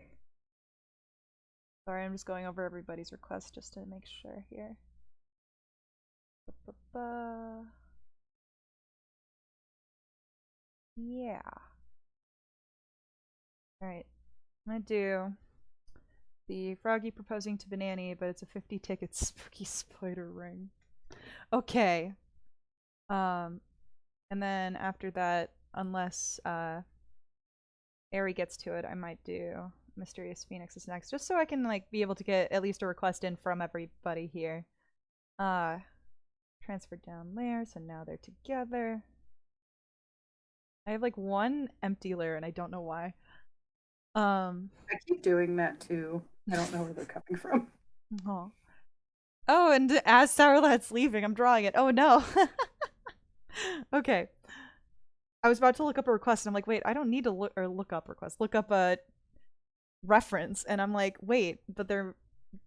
Sorry, I'm just going over everybody's requests just to make sure here. Yeah. Alright. I'm gonna do the Froggy proposing to Banani, but it's a 50 ticket spooky spider ring. Okay. And then after that, unless Aerie gets to it, I might do Mysterious Phoenix is next, just so I can like be able to get at least a request in from everybody here. Transferred down layers, so now they're together. I have like one empty layer, and I don't know why. I keep doing that too. I don't know where they're coming from. Oh, oh, and as Sourlat's leaving, I'm drawing it. Oh no. Okay. I was about to look up a request, and I'm like, wait, I don't need to look up request. Look up a reference, and I'm like, wait, but they're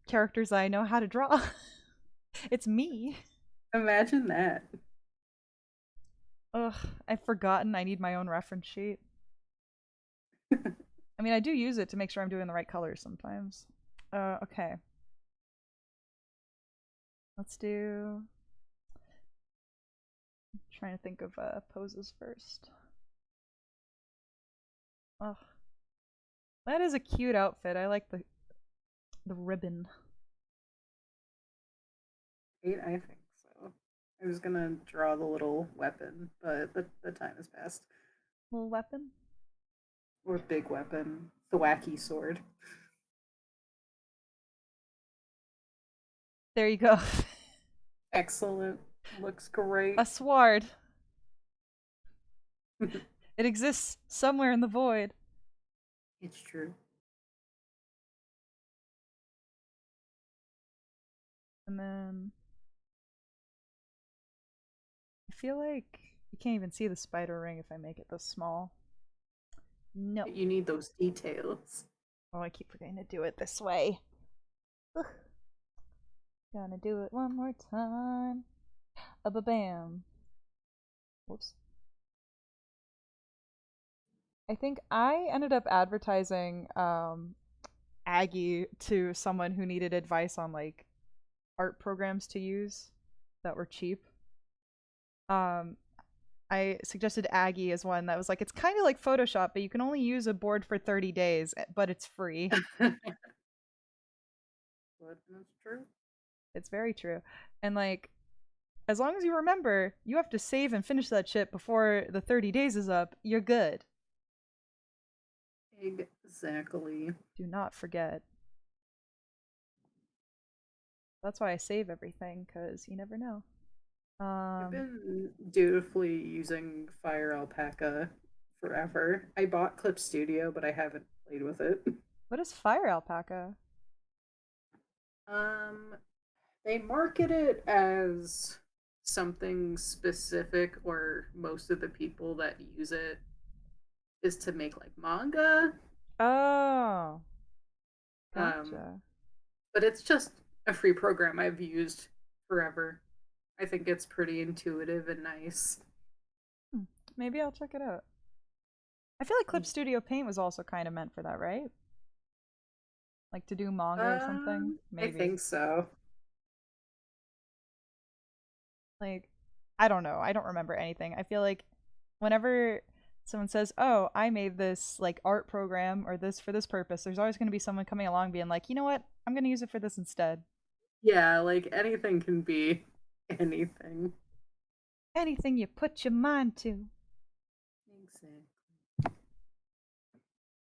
characters I know how to draw. It's me. Imagine that. Ugh, I've forgotten I need my own reference sheet. I mean, I do use it to make sure I'm doing the right colors sometimes. Okay. Let's do. I'm trying to think of poses first. Ugh. That is a cute outfit. I like the ribbon. I think so. I was gonna draw the little weapon, but the time has passed. Little weapon. Or big weapon. The wacky sword. There you go. Excellent. Looks great. A sword. It exists somewhere in the void. It's true. And then I feel like you can't even see the spider ring if I make it this small. No. You need those details. Oh, I keep forgetting to do it this way. Ugh. Gonna do it one more time. Bam. Whoops. I think I ended up advertising Aggie to someone who needed advice on like art programs to use that were cheap. I suggested Aggie as one that was like, it's kind of like Photoshop, but you can only use a board for 30 days, but it's free. But that's true. It's very true. And like, as long as you remember, you have to save and finish that shit before the 30 days is up, you're good. Exactly. Do not forget. That's why I save everything, because you never know. I've been dutifully using Fire Alpaca forever. I bought Clip Studio, but I haven't played with it. What is Fire Alpaca? Um, they market it as something specific, or most of the people that use it is to make like manga. Oh, Um, gotcha. but it's just a free program I've used forever. I think it's pretty intuitive and nice. Hmm. Maybe I'll check it out. I feel like Clip Studio Paint was also kind of meant for that, right? Like to do manga or something? I Maybe. think so. Like, I don't know. I don't remember anything. I feel like whenever someone says, "Oh, I made this like art program or this for this purpose," there's always going to be someone coming along being like, "You know what? I'm going to use it for this instead." Yeah, like anything can be Anything. Anything you put your mind to. Exactly.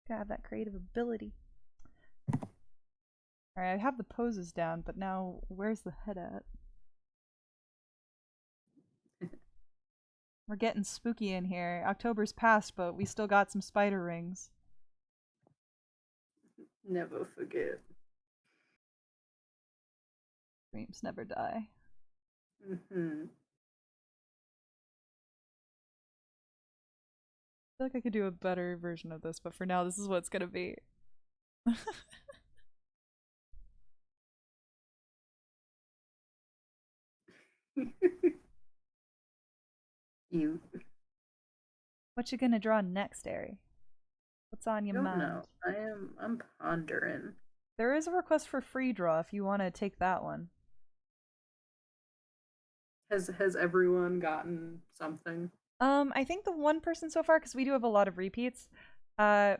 Gotta have that creative ability. Alright, I have the poses down, but now where's the head at? We're getting spooky in here. October's passed, but we still got some spider rings. Never forget. Dreams never die. Mm-hmm. I feel like I could do a better version of this, but for now, this is what it's gonna be. You What you gonna draw next, Ari? What's on your don't mind? know. I'm pondering. There is a request for free draw if you want to take that one. Has everyone gotten something? I think the one person so far, because we do have a lot of repeats. The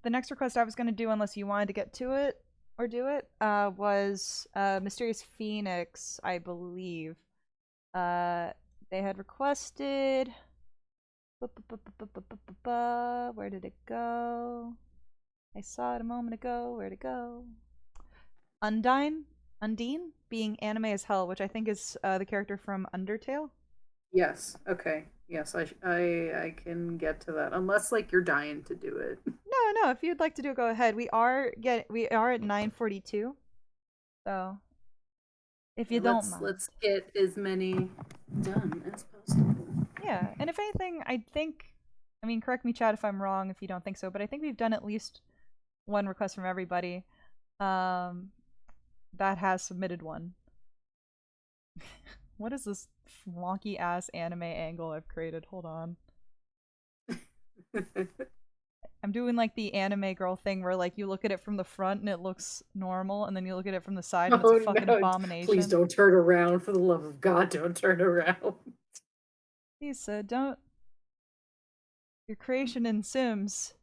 next request I was gonna do, unless you wanted to get to it or do it, was Mysterious Phoenix, I believe. They had requested. Where did it go? I saw it a moment ago. Where'd it go? Undine being anime as hell, which I think is the character from Undertale. Yes. Okay. Yes, I can get to that. Unless like you're dying to do it. No, if you'd like to do it, go ahead. We are at 9:42, so if you Yeah, don't let's mind. let's get as many done as possible. Yeah, and if anything, I mean, correct me, Chad, if I'm wrong, if you don't think so, but I think we've done at least one request from everybody um, that has submitted one. What is this wonky ass anime angle I've created? Hold on. I'm doing like the anime girl thing where like you look at it from the front and it looks normal, and then you look at it from the side and it's a Oh fucking no! Please abomination. don't turn around. For the love of God, don't turn around. Please, don't. Your creation in Sims.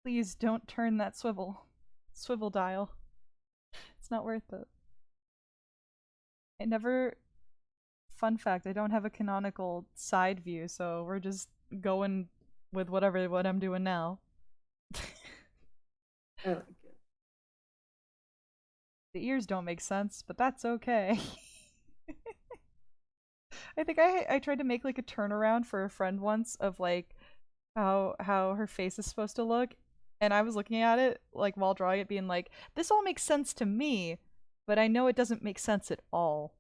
Please don't turn that swivel dial. It's not worth it. I never. Fun fact: I don't have a canonical side view, so we're just going with what I'm doing now. I like it. The ears don't make sense, but that's okay. I think I tried to make like a turnaround for a friend once of like how her face is supposed to look, and I was looking at it like while drawing it, being like, this all makes sense to me, but I know it doesn't make sense at all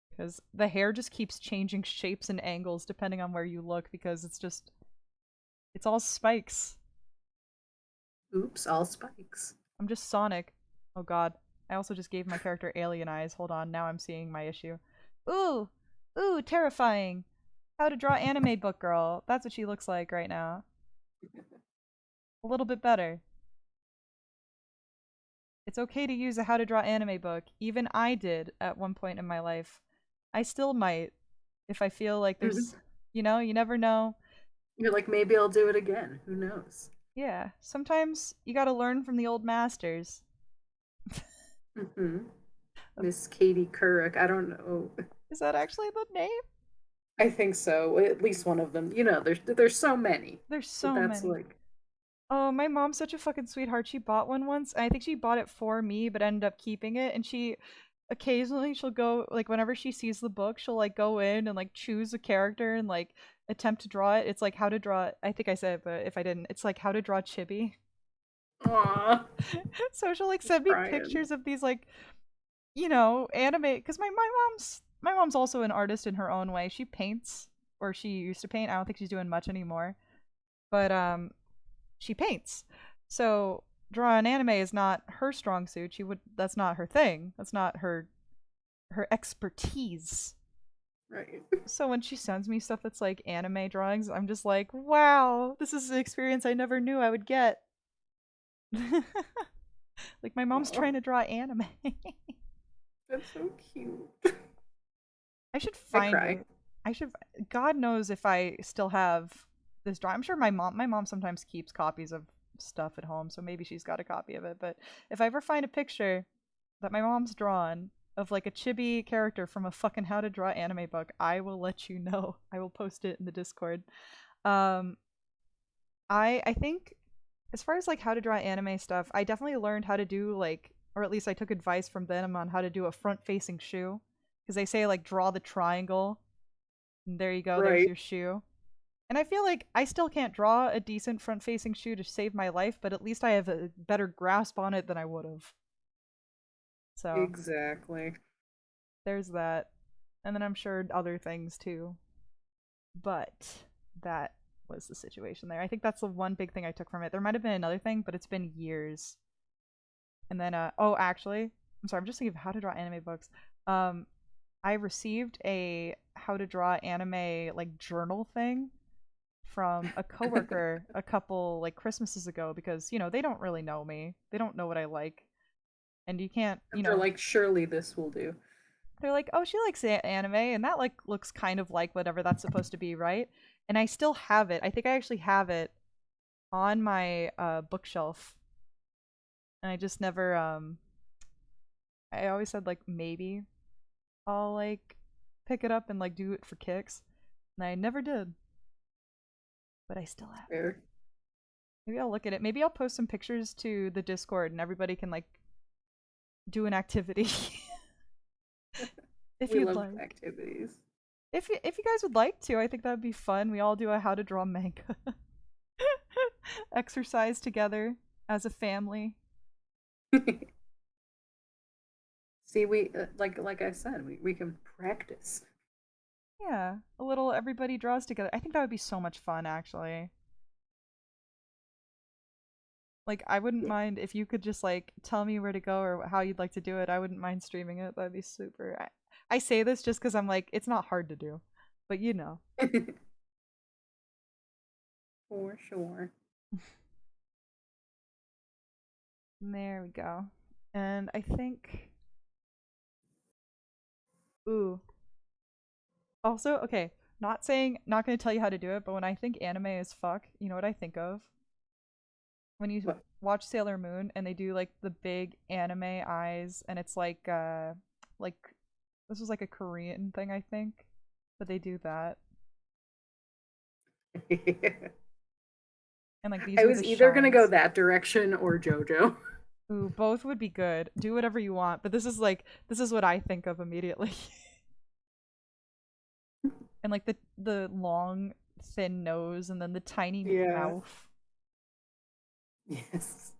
because the hair just keeps changing shapes and angles depending on where you look because it's all spikes. Oops, all spikes. I'm just Sonic. Oh god. I also just gave my character alien eyes. Hold on, now I'm seeing my issue. Ooh! Ooh, terrifying! How to draw anime book girl. That's what she looks like right now. A little bit better. It's okay to use a how to draw anime book. Even I did at one point in my life. I still might if I feel like there's, you never know. You're like, maybe I'll do it again. Who knows? Yeah, sometimes you gotta learn from the old masters. Mm-hmm. Miss Katie Couric. I don't know. Is that actually the name? I think so. At least one of them. You know, there's so many, There's but so that's many. like. Oh, my mom's such a fucking sweetheart. She bought one once. And I think she bought it for me, but ended up keeping it. And she occasionally she'll go like whenever she sees the book, she'll like go in and like choose a character and like attempt to draw it. It's like how to draw. I think I said it, but if I didn't, it's like how to draw Chibi. Aw, So she'll like send me crying. pictures of these like anime because my mom's also an artist in her own way. She paints, or she used to paint. I don't think she's doing much anymore, but she paints. So drawing anime is not her strong suit. That's not her thing. That's not her expertise. Right. So when she sends me stuff that's like anime drawings, I'm just like, wow, this is an experience I never knew I would get. Like my mom's Aw, trying to draw anime. that's so cute. I should I find cry. it. I should. God knows if I still have this drawing. I'm sure my mom sometimes keeps copies of stuff at home, so maybe she's got a copy of it. But if I ever find a picture that my mom's drawn of like a chibi character from a fucking how to draw anime book, I will let you know. I will post it in the Discord. Um, I think as far as like how to draw anime stuff, I definitely learned how to do like, or at least I took advice from them on how to do a front facing shoe, because they say like draw the triangle, and there you go, there's Right. your shoe. And I feel like I still can't draw a decent front facing shoe to save my life, but at least I have a better grasp on it than I would have. So Exactly. there's that. And then I'm sure other things too. But that was the situation there. I think that's the one big thing I took from it. There might have been another thing, but it's been years. And then oh actually, I'm sorry, I'm just thinking of how to draw anime books. Um I received a how to draw anime like journal thing from a coworker a couple like Christmases ago, because they don't really know me. They don't know what I like. And you can't, And they're like, surely this will do. they're like, "Oh, she likes anime and that like looks kind of like whatever that's supposed to be, right?" And I still have it. I think I actually have it on my bookshelf. And I just never I always said like maybe I'll like pick it up and like do it for kicks. And I never did. But I still have it. Fair. Maybe I'll look at it. Maybe I'll post some pictures to the Discord and everybody can like do an activity if We you'd love like. activities. If you guys would like to, I think that would be fun. We all do a how to draw manga exercise together as a family. See, we like I said, we can practice. Yeah, a little everybody draws together. I think that would be so much fun actually. Like I wouldn't Yeah. mind if you could just like tell me where to go or how you'd like to do it. I wouldn't mind streaming it. That'd be super. I say this just cuz I'm like it's not hard to do. But you know. For sure. There we go. And I think ooh. Also, okay, not going to tell you how to do it, but when I think anime is fuck, you know what I think of? When you What? watch Sailor Moon and they do like the big anime eyes and it's like this was like a Korean thing, I think, but they do that. And like these I are was the either gonna go shines. that direction or JoJo. Ooh, both would be good. Do whatever you want, but this is what I think of immediately. And like the long thin nose and then the tiny Yeah. mouth. Yes.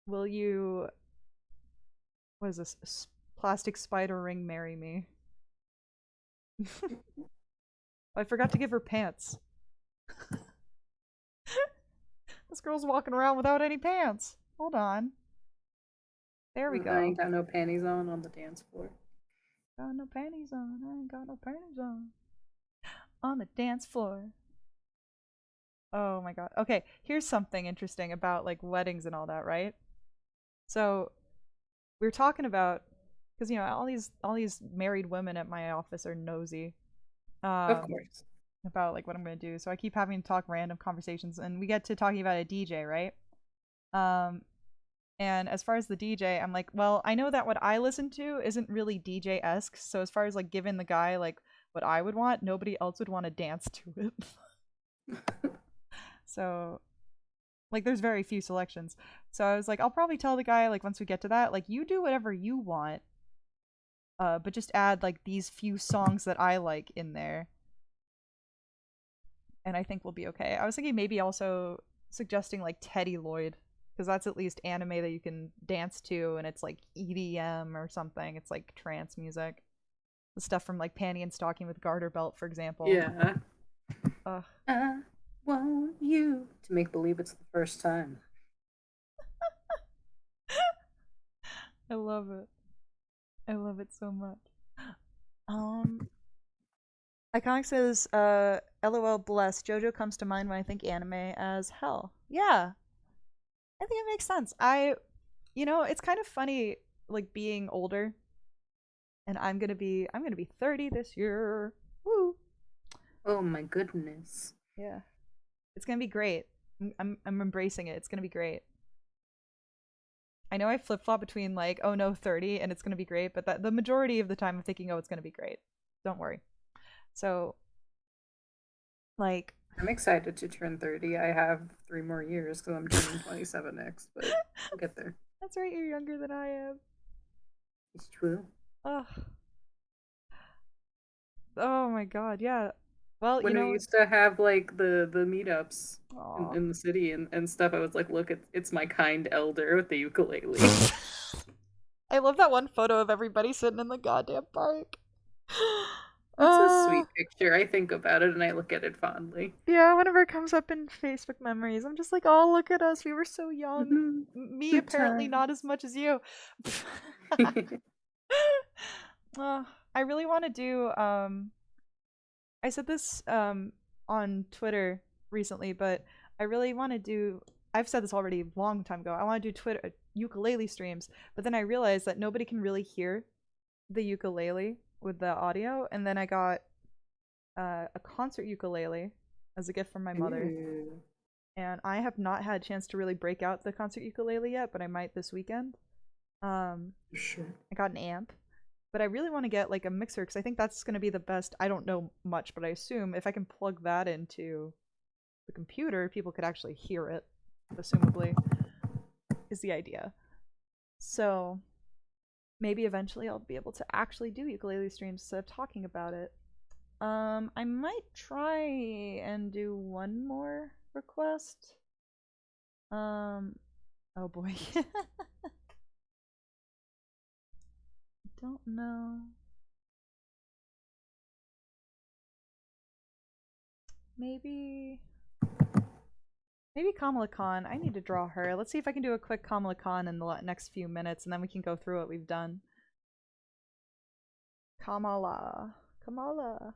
Will you what is this? Plastic spider ring marry me? I forgot to give her pants. This girl's walking around without any pants. Hold on. There we I go. ain't got no panties on the dance floor. Got no panties on. I ain't got no panties on the dance floor. Oh my god. Okay, here's something interesting about like weddings and all that, right? So we were talking about because all these married women at my office are nosy. Of Um, course. about like what I'm gonna do. So I keep having to talk random conversations, and we get to talking about a DJ, right? Um, and as far as the DJ, I'm like, well, I know that what I listen to isn't really DJ esque. So as far as like giving the guy like what I would want, nobody else would want to dance to it. So like, there's very few selections. So I was like, I'll probably tell the guy like once we get to that, like you do whatever you want, but just add like these few songs that I like in there, and I think we'll be okay. I was thinking maybe also suggesting like Teddy Lloyd, because that's at least anime that you can dance to, and it's like EDM or something. It's like trance music. The stuff from like Panty and Stocking with Garter Belt, for example. Yeah. Ugh, I want you to make believe it's the first time. I love it. I love it so much. Um, Iconic says, LOL bless. JoJo comes to mind when I think anime as hell. Yeah, I think it makes sense. It's kind of funny, like being older, and I'm gonna be 30 this year. Woo! Oh my goodness. Yeah, it's gonna be great. I'm embracing it. It's gonna be great. I know I flip flop between like, oh no, 30 and it's gonna be great, but that the majority of the time I'm thinking, oh, it's gonna be great. Don't worry. So like I'm excited to turn 30. I have 3 more years because I'm turning 27 next, but I'll get there. that's right, you're younger than I am. It's true. Oh, oh my god, yeah. Well, When we used to have like the meetups aw. in the city and stuff, I was like, look, it's my kind elder with the ukulele. I love that one photo of everybody sitting in the goddamn park. It's a Uh, sweet picture. I think about it and I look at it fondly. yeah, whenever it comes up in Facebook memories, I'm just like, oh, look at us. We were so young. Mhm. Me, Good apparently, time. not as much as you. uh, I really want to do. I said this on Twitter recently, but I really want to do. I've said this already a long time ago. I want to do Twitter ukulele streams, but then I realized that nobody can really hear the ukulele with the audio, and then I got a concert ukulele as a gift from my mother, Ooh. and I have not had a chance to really break out the concert ukulele yet, but I might this weekend. Sure. I got an amp, but I really want to get like a mixer because I think that's going to be the best. I don't know much, but I assume if I can plug that into the computer, people could actually hear it, assumably, is the idea. So maybe eventually I'll be able to actually do ukulele streams instead of talking about it. I might try and do one more request. Oh boy. Don't know. Maybe Kamala Khan. I need to draw her. Let's see if I can do a quick Kamala Khan in the next few minutes, and then we can go through what we've done. Kamala. Kamala.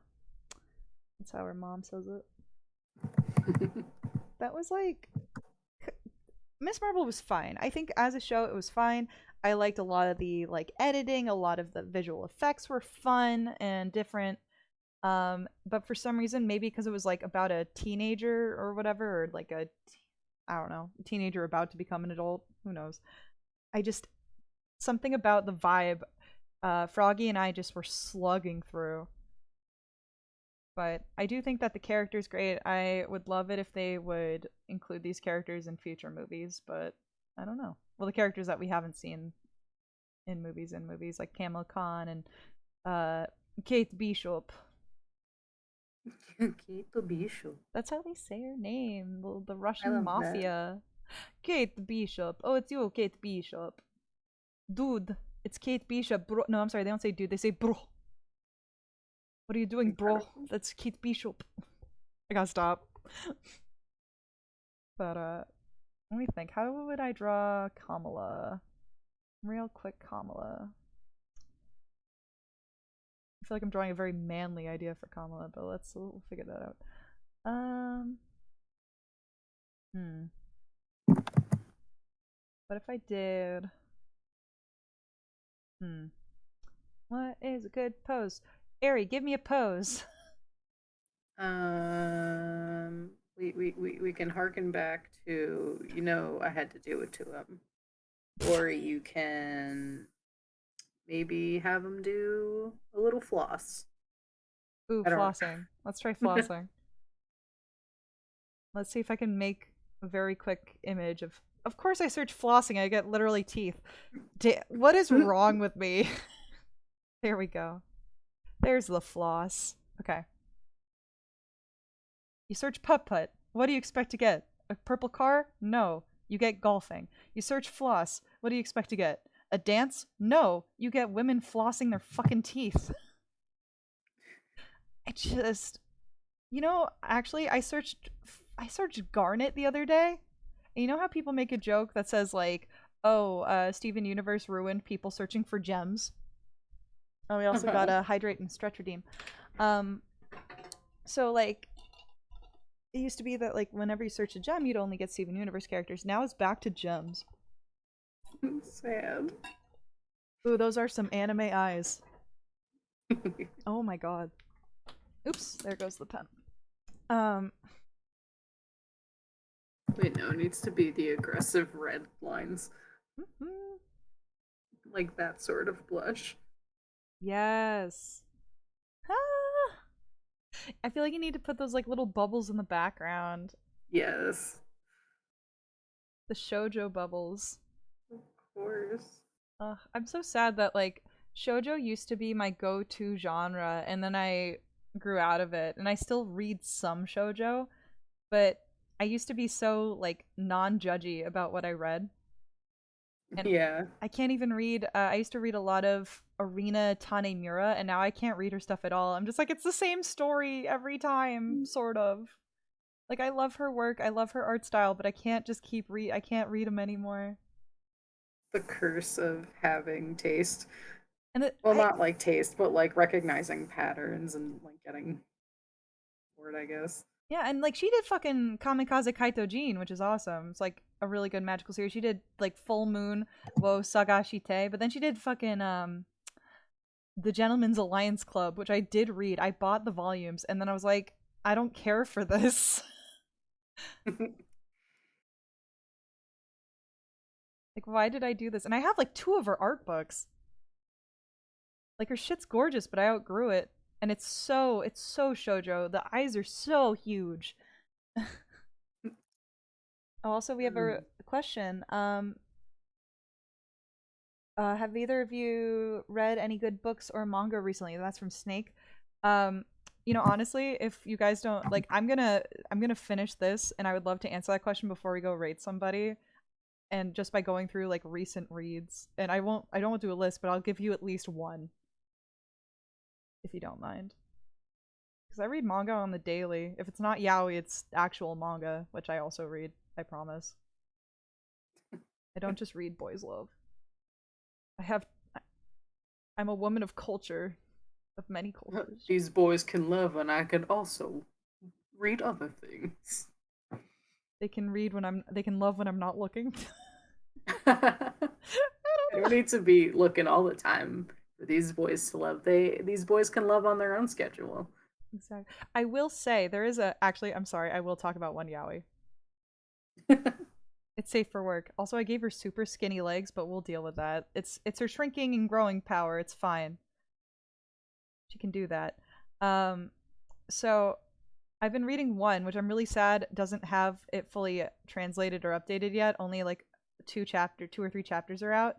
That's how her mom says it. That was like Miss Marvel was fine. I think as a show it was fine. I liked a lot of the like editing, a lot of the visual effects were fun and different. But for some reason, maybe because it was like about a teenager or whatever, or like a I don't know, teenager about to become an adult, who knows. I just something about the vibe Froggy and I just were slugging through. But I do think that the character's great. I would love it if they would include these characters in future movies, but I don't know. Well, the characters that we haven't seen in movies like Kamala Khan and uh, Kate Bishop. Kate the Bishop. That's how they say her name. The I Russian love that. mafia. Kate Bishop. Oh, it's you, Kate Bishop. Dude, it's Kate Bishop. Bro. No, I'm sorry. They don't say dude. They say bro. What are you doing, bro? Incredible. That's Kate Bishop. I gotta stop. But let me think. How would I draw Kamala? Real quick, Kamala. I feel like I'm drawing a very manly idea for Kamala, but we'll figure that out. Um, hmm. What if I did? Hmm. What is a good pose? Ari, give me a pose. We can harken back to, I had to do it to him. Or you can maybe have him do a little floss. Ooh, I don't flossing. Let's try know. flossing. Let's see if I can make a very quick image of. Of course, I search flossing. I get literally teeth. What is wrong with me? There we go. There's the floss. Okay. You search putt putt. What do you expect to get? A purple car? No. You get golfing. You search floss. What do you expect to get? A dance? No. You get women flossing their fucking teeth. I just, actually, I searched Garnet the other day. And you know how people make a joke that says like, "Oh, Steven Universe ruined people searching for gems." Oh, we also got a hydrate and stretch redeem. Um, so like it used to be that like whenever you search a gem, you'd only get Steven Universe characters. Now it's back to gems. Sad. Ooh, those are some anime eyes. Oh my god. Oops, there goes the pen. Um, Wait, no, it needs to be the aggressive red lines. Mhm. Like that sort of blush. Yes. Ah! I feel like you need to put those like little bubbles in the background. Yes, The shoujo bubbles. of course. I'm so sad that like shoujo used to be my go-to genre, and then I grew out of it, and I still read some shoujo, but I used to be so like non-judgy about what I read, and Yeah. I can't even read. I used to read a lot of Arina Tanemura, and now I can't read her stuff at all. I'm just like, it's the same story every time, sort of. Like I love her work, I love her art style, but I can't just keep read. I can't read them anymore. The curse of having taste. And Well, I not like taste, but like recognizing patterns and like getting bored, I guess. Yeah, and like she did fucking Kamikaze Kaito Jin, which is awesome. It's like a really good magical series. She did like Full Moon wo Sagashite, but then she did fucking The Gentleman's Alliance Club, which I did read. I bought the volumes, and then I was like, I don't care for this. Like, why did I do this? And I have like two of her art books. Like her shit's gorgeous, but I outgrew it. And it's so shoujo. The eyes are so huge. Also, we have a question. Have either of you read any good books or manga recently? That's from Snake. Um, honestly, if you guys don't like, I'm gonna finish this, and I would love to answer that question before we go rate somebody, and just by going through like recent reads. And I don't want to do a list, but I'll give you at least one if you don't mind, because I read manga on the daily. If it's not yaoi, it's actual manga, which I also read. I promise. I don't just read boys love. I have. I'm a woman of culture, of many cultures. These boys can love, and I can also read other things. They can read when I'm. They can love when I'm not looking. I I don't don't know. need to be looking all the time for these boys to love. These boys can love on their own schedule. Exactly. I will say there is a. Actually, I'm sorry. I will talk about one yaoi. It's safe for work. Also, I gave her super skinny legs, but we'll deal with that. It's her shrinking and growing power. It's fine. She can do that. Um, so I've been reading one, which I'm really sad doesn't have it fully translated or updated yet. Only like two or three chapters are out,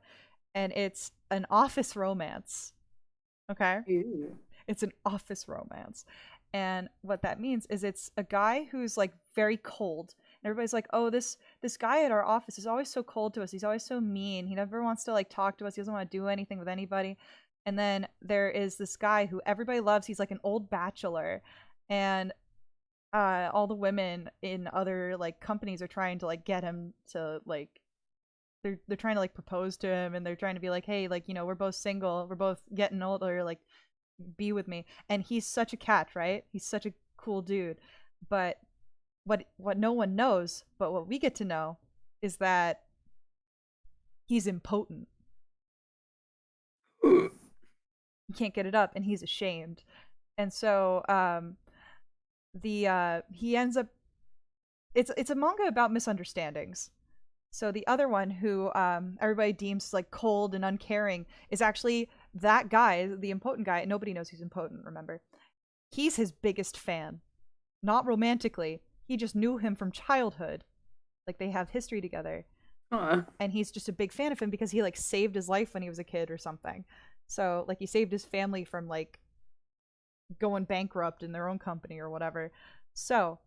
and it's an office romance. Okay, Ew. it's an office romance, and what that means is it's a guy who's like very cold. And everybody's like, "Oh, this guy at our office is always so cold to us. He's always so mean. He never wants to like talk to us. He doesn't want to do anything with anybody." And then there is this guy who everybody loves. He's like an old bachelor, and all the women in other like companies are trying to like get him to like they're trying to like propose to him, and they're trying to be like, hey, like, we're both single, we're both getting older, like, be with me. And he's such a catch, right? He's such a cool dude. But what no one knows, but what we get to know, is that he's impotent. He can't get it up, and he's ashamed. And so the he ends up it's a manga about misunderstandings. So the other one, who everybody deems like cold and uncaring, is actually that guy, the impotent guy. Nobody knows he's impotent, remember. He's his biggest fan. Not romantically. He just knew him from childhood. Like they have history together. Huh. And he's just a big fan of him because he like saved his life when he was a kid or something. So like he saved his family from like going bankrupt in their own company or whatever. So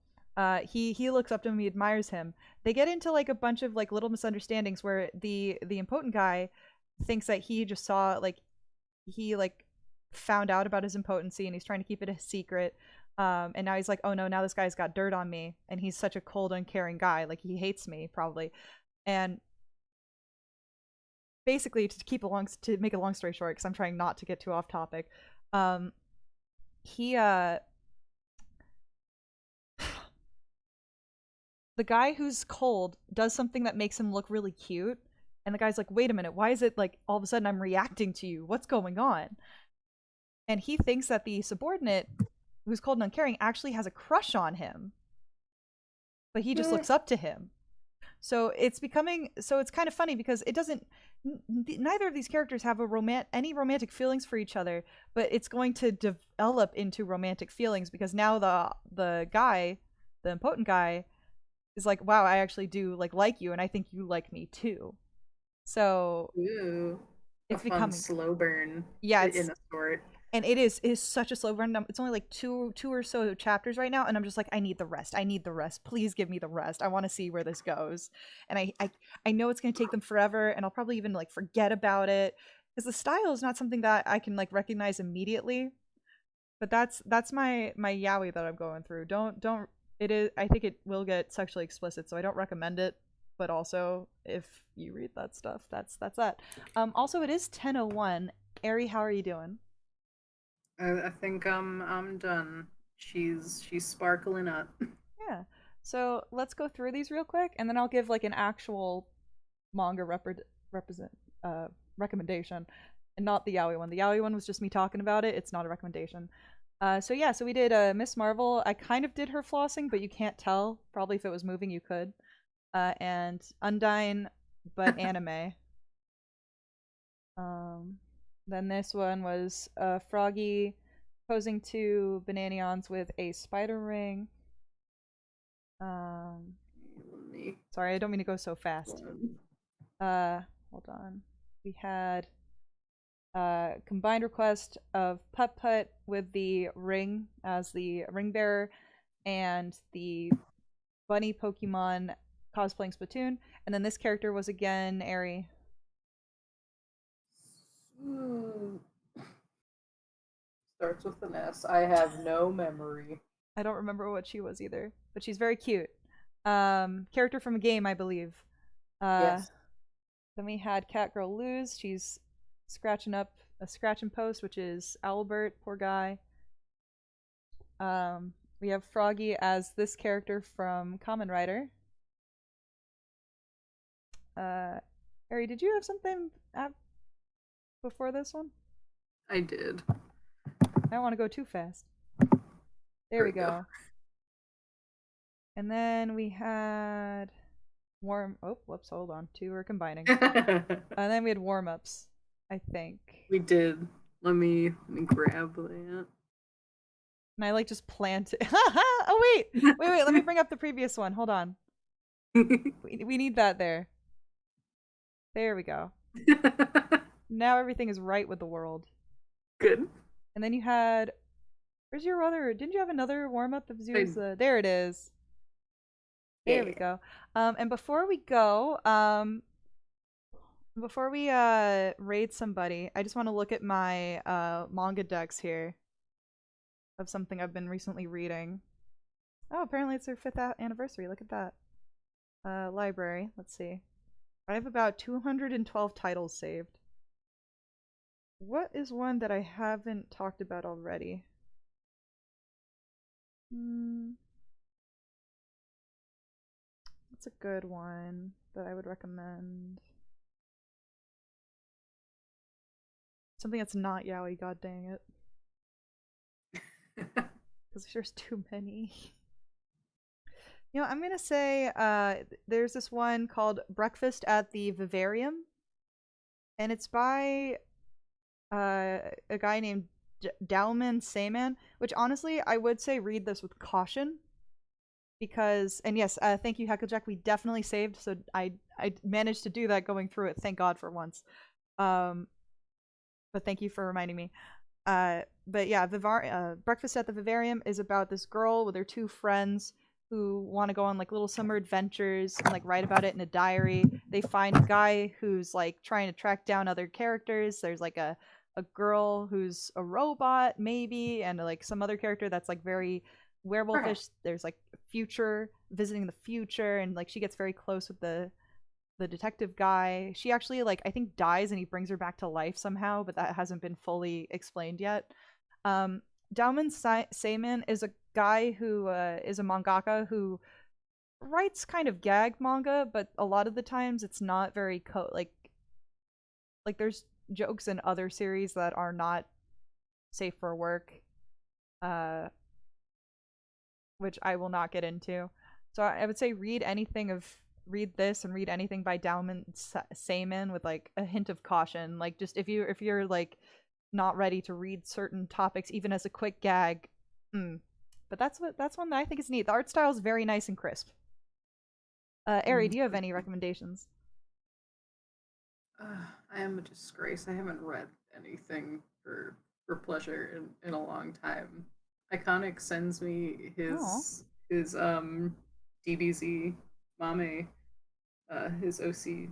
he looks up to him, he admires him. They get into like a bunch of like little misunderstandings where the impotent guy thinks that he just saw like he like found out about his impotency, and he's trying to keep it a secret. And now he's like, oh no, now this guy's got dirt on me, and he's such a cold, uncaring guy. Like he hates me probably. And basically, to make a long story short, because I'm trying not to get too off topic, um, he the guy who's cold does something that makes him look really cute, and the guy's like, wait a minute, why is it like all of a sudden I'm reacting to you, what's going on? And he thinks that the subordinate, who's cold and uncaring, actually has a crush on him, but he just looks up to him. So it's becoming, so it's kind of funny because it doesn't, neither of these characters have any romantic feelings for each other, but it's going to develop into romantic feelings because now the guy, the impotent guy, is like, wow, I actually do like you, and I think you like me too. So Ooh, a it's fun becoming, slow burn yeah, in it's, a sort. and it is such a slow burn. It's only like two or so chapters right now, and I'm just like, I need the rest. I need the rest. Please give me the rest. I want to see where this goes. And I know it's gonna take them forever, and I'll probably even like forget about it because the style is not something that I can like recognize immediately. But that's my yaoi that I'm going through. Don't it is, I think it will get sexually explicit, so I don't recommend it. But also, if you read that stuff, that's that. Also, it is 10:01. Ari, how are you doing? I think I'm done. She's sparkling up. Yeah. So let's go through these real quick, and then I'll give like an actual manga represent recommendation, and not the yaoi one. The yaoi one was just me talking about it. It's not a recommendation. So yeah, so we did Miss Marvel. I kind of did her flossing, but you can't tell. Probably if it was moving, you could. And Undyne, but anime. Um, then this one was Froggy posing to Bananions with a spider ring. Um, Let me Sorry, I don't mean to go so fast. one. Uh, Hold on. We had combined request of Putt Putt with the ring as the ring bearer, and the bunny Pokemon cosplaying Splatoon. And then this character was again Aerie. Ooh, starts with an S. I have no memory. I don't remember what she was either, but she's very cute. Character from a game, I believe. Uh, Yes. then we had Catgirl Lose. She's scratching up a scratch and post, which is Albert, poor guy. We have Froggy as this character from Kamen Rider. Harry, did you have something before this one? I did. I don't want to go too fast. There There we we go. go. And then we had Oh, whoops, hold on. Two are combining. And then we had warm ups, I think. We did. Let me grab that. And I like just planted. Oh wait. Let me bring up the previous one. Hold on. We need that there. There we go. Now everything is right with the world. Good. And then you had. Where's your other? Didn't you have another warm up that I, was there? It is. There we yeah. go. And before we raid somebody, I just want to look at my manga decks here of something I've been recently reading. Oh, apparently it's their 5th anniversary. Look at that. Library. Let's see. I have about 212 titles saved. What is one that I haven't talked about already? Hmm. That's a good one that I would recommend. Something that's not yaoi, god dang it. Because there's too many. You know, I'm gonna say there's this one called Breakfast at the Vivarium, and it's by a guy named Dalman Sayman, which honestly I would say read this with caution because, and yes, thank you Hecklejack, we definitely saved, so I managed to do that going through it, thank God for once. Um, but thank you for reminding me. But yeah, Breakfast at the Vivarium is about this girl with her two friends who want to go on like little summer adventures and like write about it in a diary. They find a guy who's like trying to track down other characters. There's like a girl who's a robot maybe, and like some other character that's like very werewolfish. There's like future visiting the future, and like she gets very close with the detective guy. She actually like I think dies and he brings her back to life somehow, but that hasn't been fully explained yet. Um, Dauman Seiman is a guy who is a mangaka who writes kind of gag manga, but a lot of the times it's not very like there's jokes in other series that are not safe for work, uh, which I will not get into. So I would say read anything of read this and read anything by Dalman Sayman with like a hint of caution. Like just if you're like not ready to read certain topics even as a quick gag. But that's one that I think is neat. The art style is very nice and crisp. Ari, do you have any recommendations? I am a disgrace. I haven't read anything for pleasure in a long time. Iconic sends me Oh, his DBZ Mame, his OC,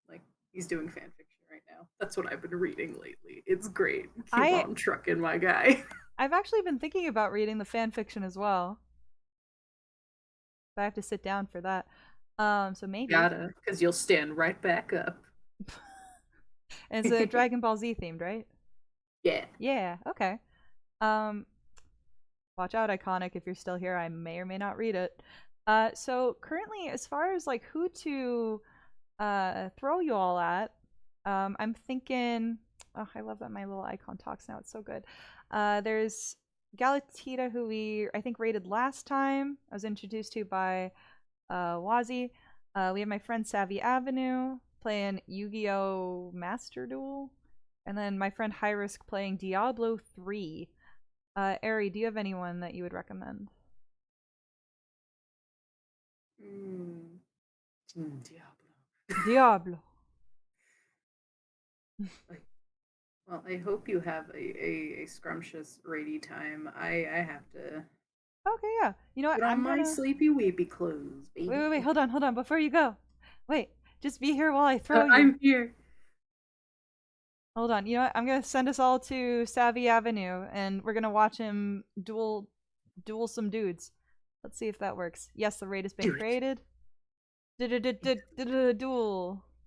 like he's doing fan fiction right now. That's what I've been reading lately. It's great. Keep I on trucking, my guy. I've actually been thinking about reading the fan fiction as well. But I have to sit down for that. So maybe. Gotta, because you'll stand right back up. And it's a Dragon Ball Z themed, right? Yeah. Yeah. Okay. Um, watch out, Iconic. If you're still here, I may or may not read it. So currently, as far as like who to throw you all at, I'm thinking. Oh, I love that my little icon talks now. It's so good. There's Galatita, who I think rated last time. I was introduced to by Wazi. We have my friend Savvy Avenue playing Yu-Gi-Oh! Master Duel. And then my friend High Risk playing Diablo 3. Ari, do you have anyone that you would recommend? Mm. Diablo. Diablo. Like, well, I hope you have a scrumptious rady time. I have to Okay, yeah. You know what? put on I'm my gonna. sleepy weepy clothes, Wait. baby. Hold on. Before you go. Wait. Just be here while I throw you. I'm here. Hold on. You know what? I'm gonna send us all to Savvy Avenue, and we're gonna watch him duel some dudes. Let's see if that works. Yes, the raid has been Do it. created. Duel.